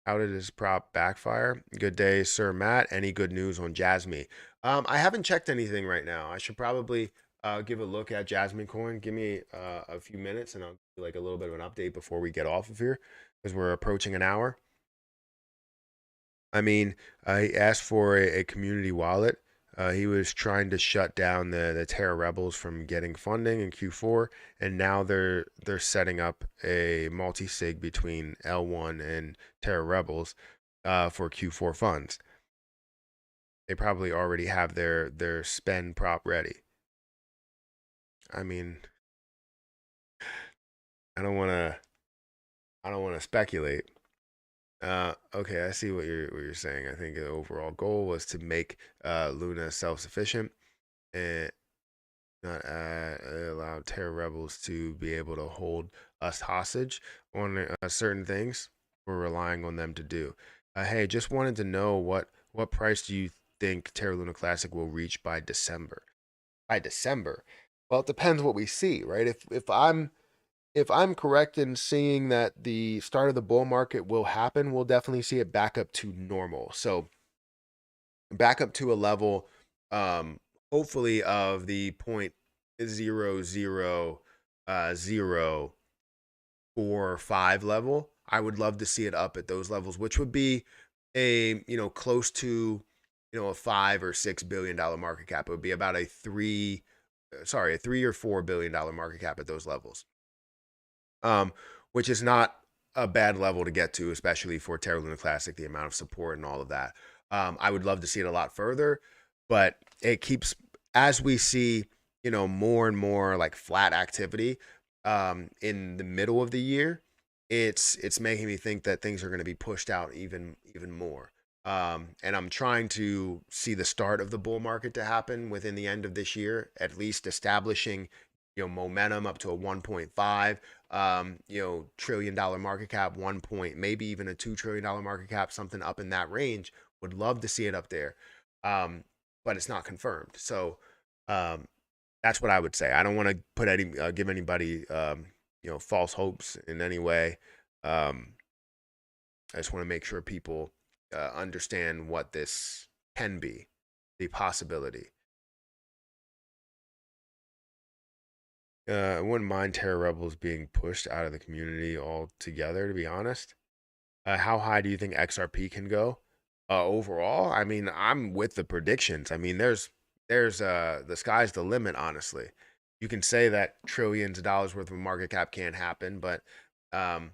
How did his prop backfire? Good day, Sir Matt. Any good news on Jasmy? I haven't checked anything right now. I should probably give a look at Jasmy Coin. Give me a few minutes and I'll do like a little bit of an update before we get off of here because we're approaching an hour. I mean, I asked for a community wallet. He was trying to shut down the Terra Rebels from getting funding in Q4, and now they're setting up a multi-sig between L1 and Terra Rebels for Q4 funds. They probably already have their spend prop ready. I mean, I don't want to I don't want to speculate. Okay, I see what you're saying. I think the overall goal was to make Luna self-sufficient and not allow Terra Rebels to be able to hold us hostage on certain things we're relying on them to do. Hey, just wanted to know what price do you think Terra Luna Classic will reach by December? By December? Well, it depends what we see, right? If I'm correct in seeing that the start of the bull market will happen, we'll definitely see it back up to normal. So back up to a level, um, hopefully of the 0.0004 level. I would love to see it up at those levels, which would be close to a $5 or $6 billion market cap. It would be about a $3 or $4 billion market cap at those levels, which is not a bad level to get to, especially for Terra Luna Classic, the amount of support and all of that. I would love to see it a lot further, but it keeps, as we see, more and more like flat activity in the middle of the year, it's making me think that things are going to be pushed out even more. And I'm trying to see the start of the bull market to happen within the end of this year, at least establishing momentum up to a 1.5 trillion dollar market cap, maybe even a $2 trillion market cap, something up in that range. Would love to see it up there, but it's not confirmed. So um, that's what I would say. I don't want to give anybody false hopes in any way. Um, I just want to make sure people understand what this can be, the possibility. I wouldn't mind Terra Rebels being pushed out of the community altogether, to be honest. How high do you think XRP can go? Overall, I mean, I'm with the predictions. I mean, there's the sky's the limit, honestly. You can say that trillions of dollars worth of market cap can't happen, but um,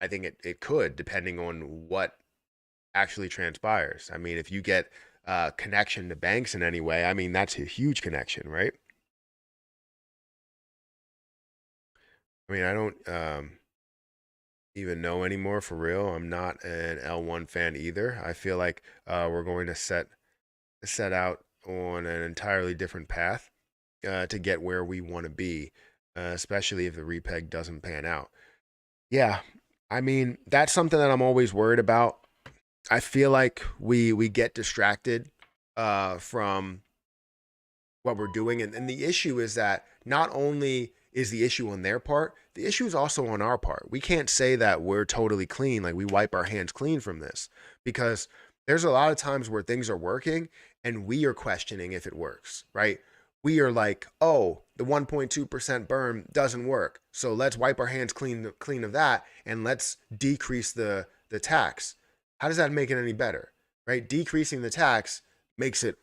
I think it could, depending on what actually transpires. I mean, if you get connection to banks in any way, I mean, that's a huge connection, right? I mean, I don't even know anymore for real. I'm not an L1 fan either. I feel like we're going to set out on an entirely different path to get where we want to be, especially if the repeg doesn't pan out. Yeah, I mean, that's something that I'm always worried about. I feel like we get distracted from what we're doing. And the issue is that not only is the issue on their part, the issue is also on our part. We can't say that we're totally clean, like we wipe our hands clean from this, because there's a lot of times where things are working and we are questioning if it works, right? We are like, oh, the 1.2% burn doesn't work. So let's wipe our hands clean of that and let's decrease the tax. How does that make it any better, right? Decreasing the tax makes it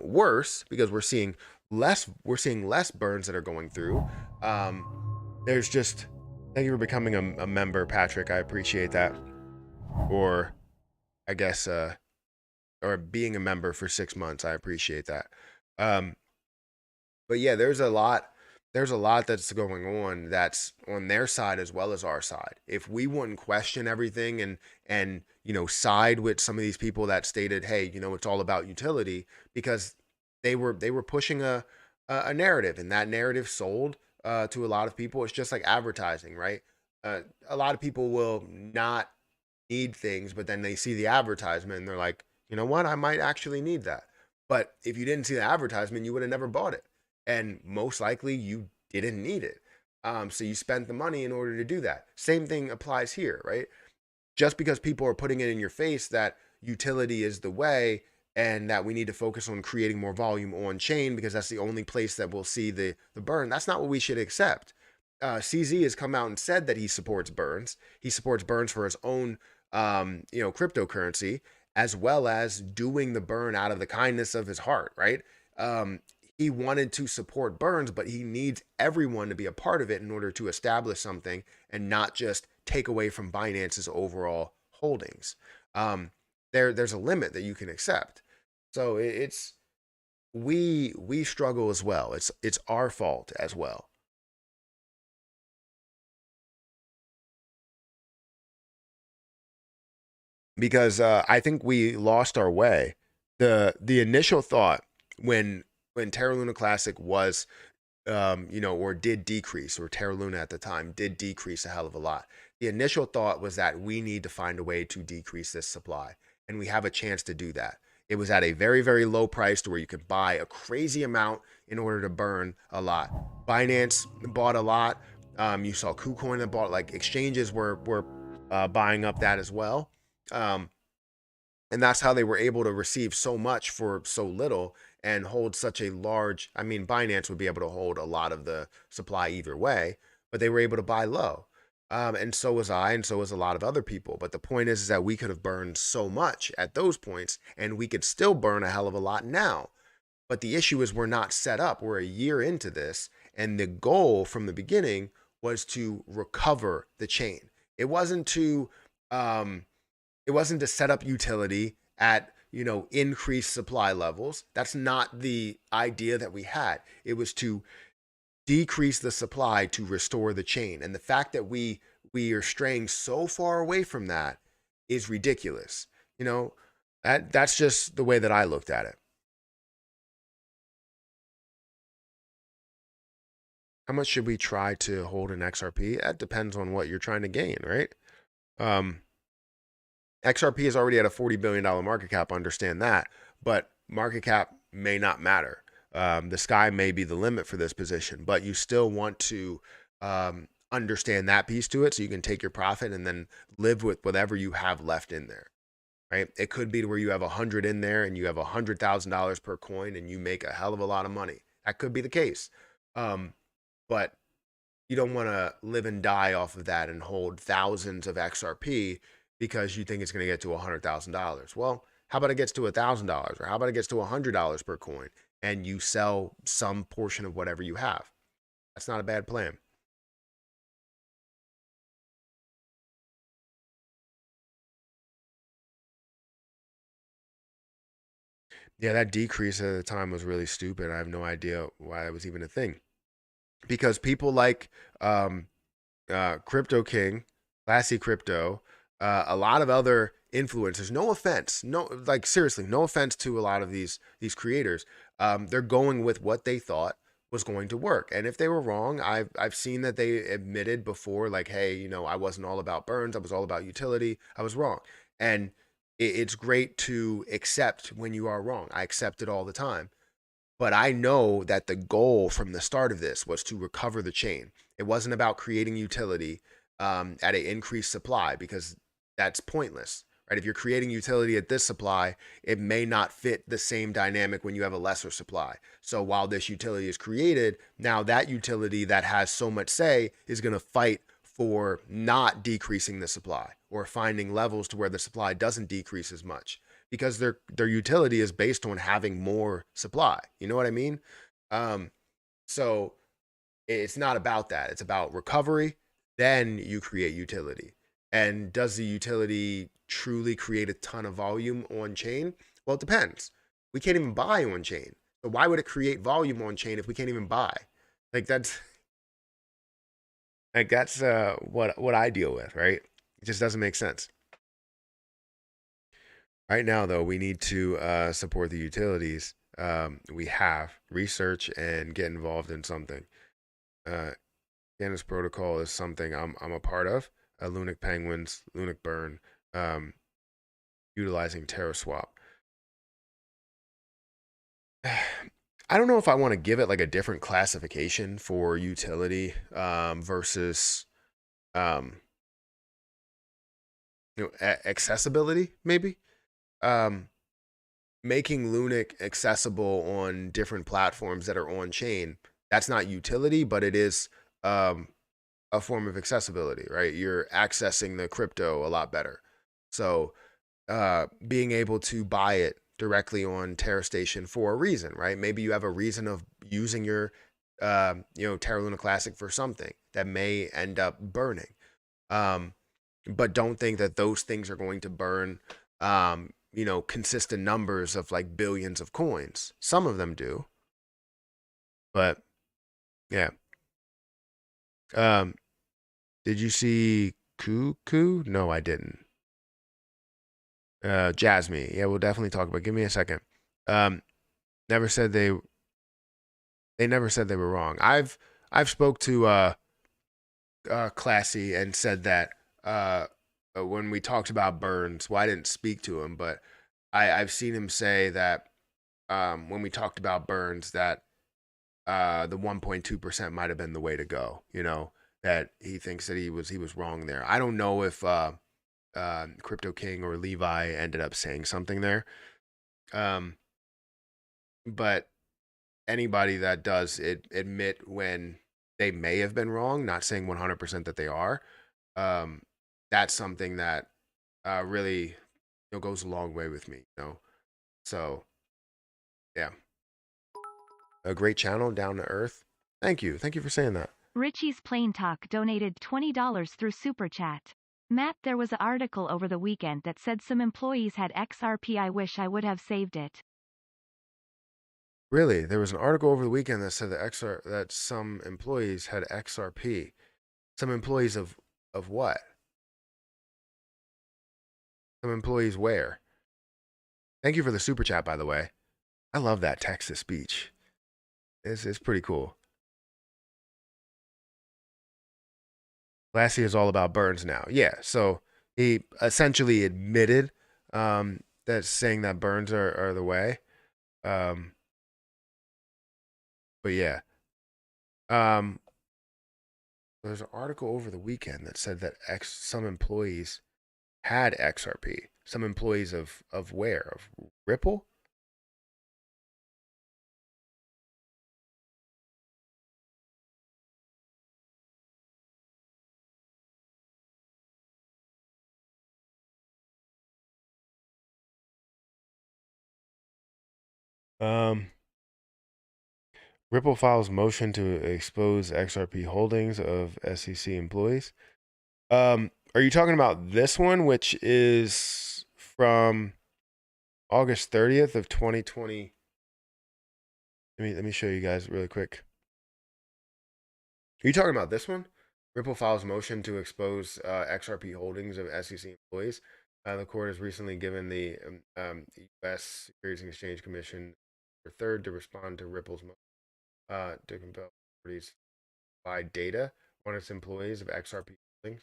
worse because we're seeing less burns that are going through. There's just thank you for becoming a member, Patrick. I appreciate that. Or I guess or being a member for 6 months. I appreciate that. Um, but yeah, there's a lot that's going on that's on their side as well as our side. If we wouldn't question everything and side with some of these people that stated, hey, it's all about utility, because they were pushing a narrative, and that narrative sold to a lot of people. It's just like advertising, right? A lot of people will not need things, but then they see the advertisement and they're like, you know what, I might actually need that. But if you didn't see the advertisement, you would have never bought it, and most likely you didn't need it. So you spent the money in order to do that. Same thing applies here, right? Just because people are putting it in your face that utility is the way and that we need to focus on creating more volume on chain because that's the only place that we'll see the burn, that's not what we should accept. CZ has come out and said that he supports burns. He supports burns for his own cryptocurrency, as well as doing the burn out of the kindness of his heart, right? Um, he wanted to support Burns, but he needs everyone to be a part of it in order to establish something and not just take away from Binance's overall holdings. Um, there's a limit that you can accept. So it's we struggle as well. It's our fault as well. Because I think we lost our way. The initial thought when Terra Luna Classic was or did decrease, or Terra Luna at the time did decrease a hell of a lot. The initial thought was that we need to find a way to decrease this supply, and we have a chance to do that. It was at a very, very low price to where you could buy a crazy amount in order to burn a lot. Binance bought a lot. You saw KuCoin that bought, like, exchanges were buying up that as well. Um, and that's how they were able to receive so much for so little and hold such a large. I mean, Binance would be able to hold a lot of the supply either way, but they were able to buy low. And so was I, and so was a lot of other people. But the point is that we could have burned so much at those points, and we could still burn a hell of a lot now. But the issue is we're not set up. We're a year into this, and the goal from the beginning was to recover the chain. It wasn't to um, it wasn't to set up utility at increased supply levels. That's not the idea that we had. It was to decrease the supply to restore the chain. And the fact that we are straying so far away from that is ridiculous. That's just the way that I looked at it. How much should we try to hold an XRP? That depends on what you're trying to gain, right? um XRP is already at a $40 billion market cap, understand that, but market cap may not matter. The sky may be the limit for this position, but you still want to understand that piece to it so you can take your profit and then live with whatever you have left in there, right? It could be to where you have 100 in there and you have $100,000 per coin and you make a hell of a lot of money. That could be the case. But you don't want to live and die off of that and hold thousands of XRP because you think it's going to get to $100,000. Well, how about it gets to $1,000, or how about it gets to $100 per coin and you sell some portion of whatever you have? That's not a bad plan. Yeah, that decrease at the time was really stupid. I have no idea why it was even a thing. Because people like Crypto King, Classy Crypto, a lot of other influencers. No offense, no, like, seriously, no offense to a lot of these creators. They're going with what they thought was going to work, and if they were wrong, I've seen that they admitted before, like, hey, I wasn't all about burns. I was all about utility. I was wrong, and it's great to accept when you are wrong. I accept it all the time. But I know that the goal from the start of this was to recover the chain. It wasn't about creating utility at an increased supply, because that's pointless, right? If you're creating utility at this supply, it may not fit the same dynamic when you have a lesser supply. So while this utility is created, now that utility that has so much say is going to fight for not decreasing the supply or finding levels to where the supply doesn't decrease as much, because their utility is based on having more supply. You know what I mean? Um, so it's not about that. It's about recovery. Then you create utility. And does the utility truly create a ton of volume on chain? Well, it depends. We can't even buy on chain. So why would it create volume on chain if we can't even buy? Like that's what I deal with, right? It just doesn't make sense. Right now, though, we need to support the utilities. We have research and get involved in something. Janus Protocol is something I'm a part of. Lunic Penguins, Lunic Burn, utilizing TerraSwap. I don't know if I want to give it like a different classification for utility versus um, accessibility, maybe. Um, Making Lunic accessible on different platforms that are on chain, that's not utility, but it is um, a form of accessibility, right? You're accessing the crypto a lot better. So being able to buy it directly on Terra Station for a reason, right? Maybe you have a reason of using your, Terra Luna Classic for something that may end up burning. Um, but don't think that those things are going to burn, consistent numbers of like billions of coins. Some of them do, but yeah. Um, did you see Cuckoo? No, I didn't. Jasmy. Yeah, we'll definitely talk about. Give me a second. Um, never said they never said they were wrong. I've spoke to Classy and said that when we talked about Burns, well, I didn't speak to him, but I've seen him say that when we talked about Burns that the 1.2% might have been the way to go. That he thinks that he was wrong there. I don't know if Crypto King or Levi ended up saying something there. Um, but anybody that does admit when they may have been wrong, not saying 100% that they are, um, that's something that really goes a long way with me. So yeah, a great channel, down to earth. Thank you for saying that. Richie's Plain Talk donated $20 through Super Chat. Matt, there was an article over the weekend that said some employees had XRP. I wish I would have saved it. Really, there was an article over the weekend that said that some employees had XRP. Some employees of what? Some employees where? Thank you for the super chat, by the way. I love that Texas speech. It's pretty cool. Lassie is all about Burns now. Yeah, so he essentially admitted that saying that Burns are the way. Um, but yeah, um, there's an article over the weekend that said that some employees had XRP. Some employees of where? Of Ripple? Um, Ripple files motion to expose XRP holdings of SEC employees. Are you talking about this one, which is from August 30th of 2020? Let me show you guys really quick. Are you talking about this one? Ripple files motion to expose XRP holdings of SEC employees. The court has recently given the U.S. Securities and Exchange Commission for third to respond to Ripple's motion to compel authorities to provide data on its employees of XRP holdings.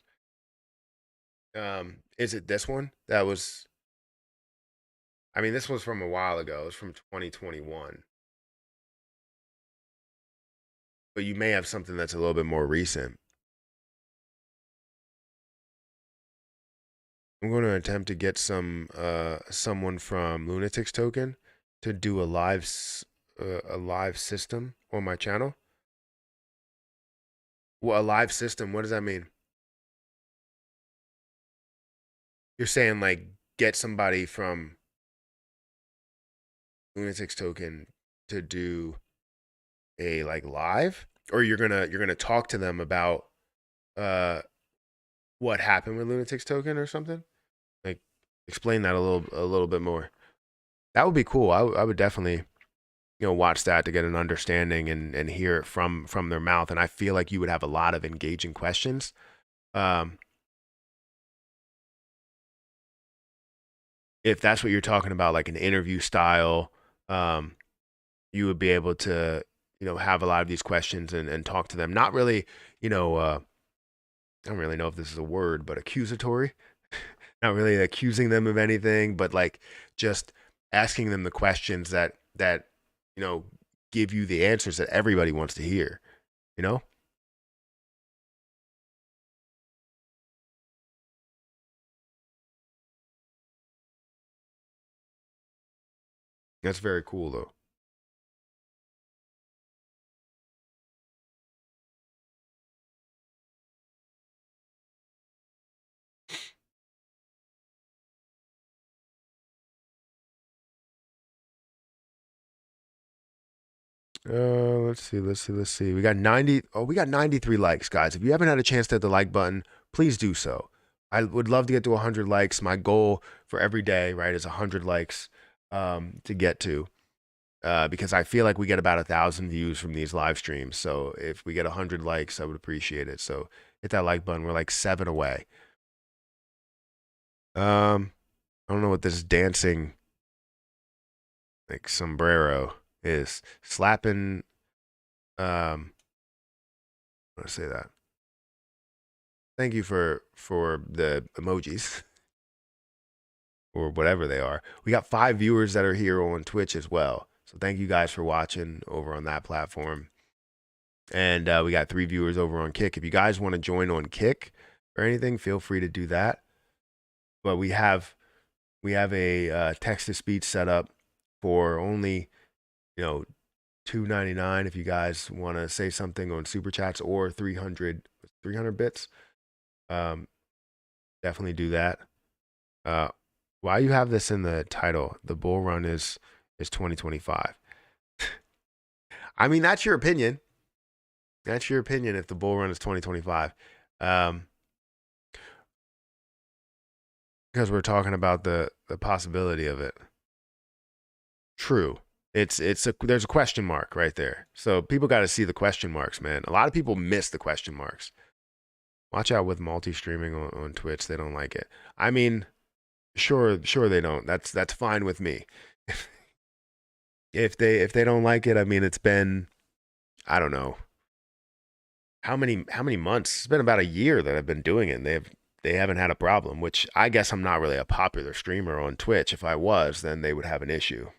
Is it this one? This was from a while ago. It was from 2021. But you may have something that's a little bit more recent. I'm going to attempt to get someone from Lunatics Token to do a live system on my channel. Well, a live system, what does that mean? You're saying like get somebody from Lunatics Token to do a like live, or you're gonna talk to them about uh what happened with Lunatics Token or something? Like explain that a little bit more. That would be cool. I would definitely watch that to get an understanding and hear it from their mouth. And I feel like you would have a lot of engaging questions. Um, if that's what you're talking about, like an interview style, um, you would be able to have a lot of these questions and talk to them. Not really, I don't really know if this is a word, but accusatory. Not really accusing them of anything, but like just asking them the questions that you know give you the answers that everybody wants to hear. You know, that's very cool though. Let's see. We got 90. Oh, we got 93 likes, guys. If you haven't had a chance to hit the like button, please do so. I would love to get to 100 likes. My goal for every day, right, is 100 likes to get to. Because I feel like we get about 1,000 views from these live streams. So if we get 100 likes, I would appreciate it. So hit that like button. We're like 7 away. I don't know what this dancing like sombrero is. Slapping. I want to say that. Thank you for the emojis or whatever they are. We got 5 viewers that are here on Twitch as well. So thank you guys for watching over on that platform. And we got 3 viewers over on Kick. If you guys want to join on Kick or anything, feel free to do that. But we have a text to speech set up for only, you know, $2.99 if you guys want to say something on super chats, or 300 bits. Definitely do that. Why you have this in the title? The bull run is 2025. I mean, that's your opinion. That's your opinion if the bull run is 2025. Because we're talking about the possibility of it. True. There's a question mark right there. So people got to see the question marks, man. A lot of people miss the question marks. Watch out with multi-streaming on Twitch. They don't like it. I mean, sure they don't. That's fine with me. If they don't like it, I mean, it's been, I don't know how many months. It's been about a year that I've been doing it, and they haven't had a problem, which I guess I'm not really a popular streamer on Twitch. If I was, then they would have an issue.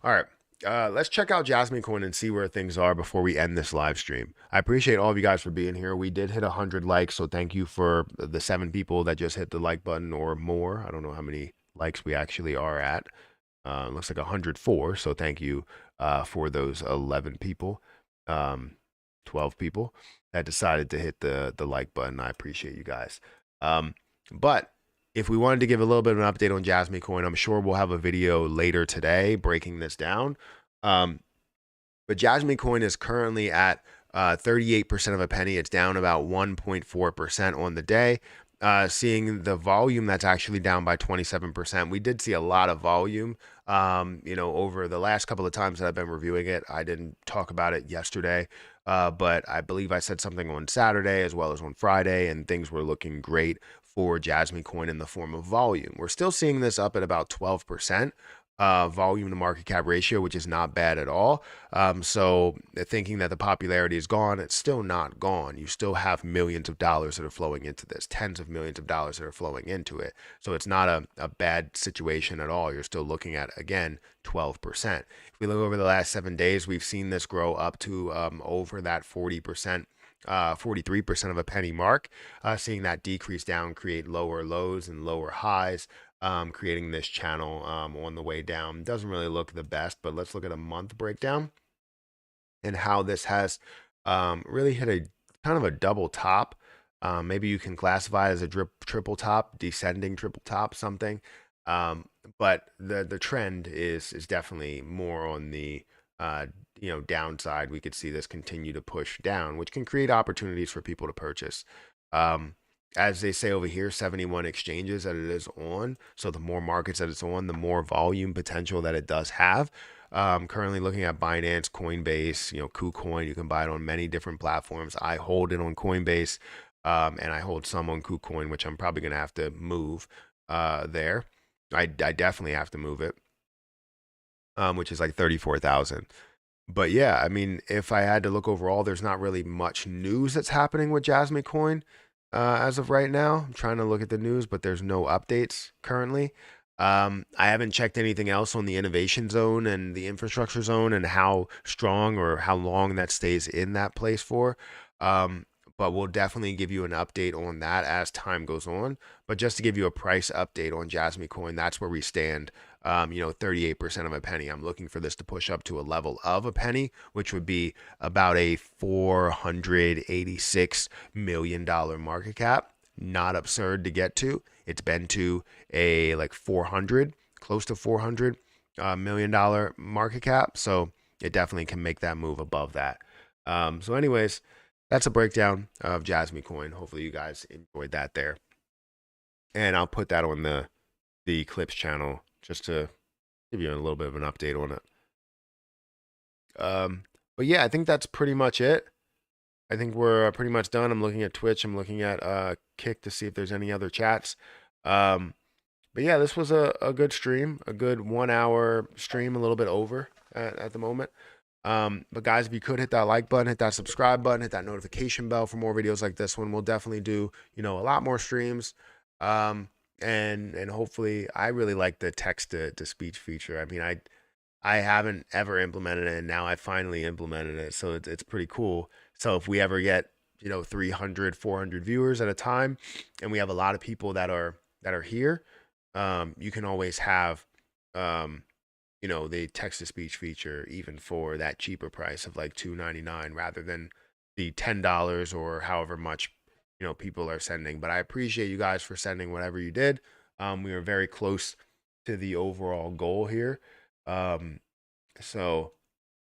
All right. Let's check out Jasmy Coin and see where things are before we end this live stream. I appreciate all of you guys for being here. We did hit 100 likes, so thank you for the 7 people that just hit the like button or more. I don't know how many likes we actually are at. Looks like 104, so thank you for those 11 people, 12 people that decided to hit the like button. I appreciate you guys. But if we wanted to give a little bit of an update on Jasmy Coin, I'm sure we'll have a video later today breaking this down. But Jasmy Coin is currently at 38% of a penny. It's down about 1.4% on the day. Seeing the volume that's actually down by 27%. We did see a lot of volume, over the last couple of times that I've been reviewing it. I didn't talk about it yesterday, but I believe I said something on Saturday as well as on Friday, and things were looking great for Jasmy Coin in the form of volume. We're still seeing this up at about 12%. Volume to market cap ratio, which is not bad at all. So thinking that the popularity is gone, it's still not gone. You still have millions of dollars that are flowing into this, tens of millions of dollars that are flowing into it. So it's not a bad situation at all. You're still looking at, again, 12%. If we look over the last 7 days, we've seen this grow up to over that 40%. 43% of a penny mark, seeing that decrease down, create lower lows and lower highs, creating this channel on the way down. Doesn't really look the best, but let's look at a month breakdown and how this has really hit a kind of a double top. Maybe you can classify it as a triple top, descending triple top, something. But the trend is definitely more on the downside. We could see this continue to push down, which can create opportunities for people to purchase. As they say over here, 71 exchanges that it is on. So the more markets that it's on, the more volume potential that it does have. Currently looking at Binance, Coinbase, KuCoin. You can buy it on many different platforms. I hold it on Coinbase, and I hold some on KuCoin, which I'm probably going to have to move there. I definitely have to move it, which is like 34,000. But yeah, I mean, if I had to look overall, there's not really much news that's happening with Jasmy Coin as of right now. I'm trying to look at the news, but there's no updates currently. I haven't checked anything else on the innovation zone and the infrastructure zone and how strong or how long that stays in that place for. But we'll definitely give you an update on that as time goes on. But just to give you a price update on Jasmy Coin, that's where we stand 38% of a penny. I'm looking for this to push up to a level of a penny, which would be about a $486 million market cap. Not absurd to get to. It's been to a like 400, close to $400 million market cap. So it definitely can make that move above that. So anyways, that's a breakdown of Jasmy coin. Hopefully you guys enjoyed that there. And I'll put that on the clips channel just to give you a little bit of an update on it. But yeah, I think that's pretty much it. I think we're pretty much done. I'm looking at Twitch. I'm looking at Kick to see if there's any other chats. But yeah, this was a good stream, a good 1 hour stream, a little bit over at the moment. But guys, if you could hit that like button, hit that subscribe button, hit that notification bell for more videos like this one. We'll definitely do, a lot more streams. And hopefully, I really like the text to speech feature. I mean, I haven't ever implemented it, and now I finally implemented it, so it's pretty cool. So if we ever get 300, 400 viewers at a time, and we have a lot of people that are here, you can always have the text to speech feature even for that cheaper price of like $2.99 rather than the $10 or however much people are sending. But I appreciate you guys for sending whatever you did. We were very close to the overall goal here. So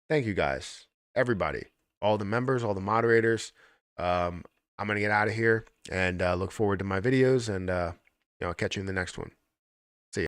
thank you guys, everybody, all the members, all the moderators. I'm gonna get out of here and look forward to my videos, and I'll catch you in the next one.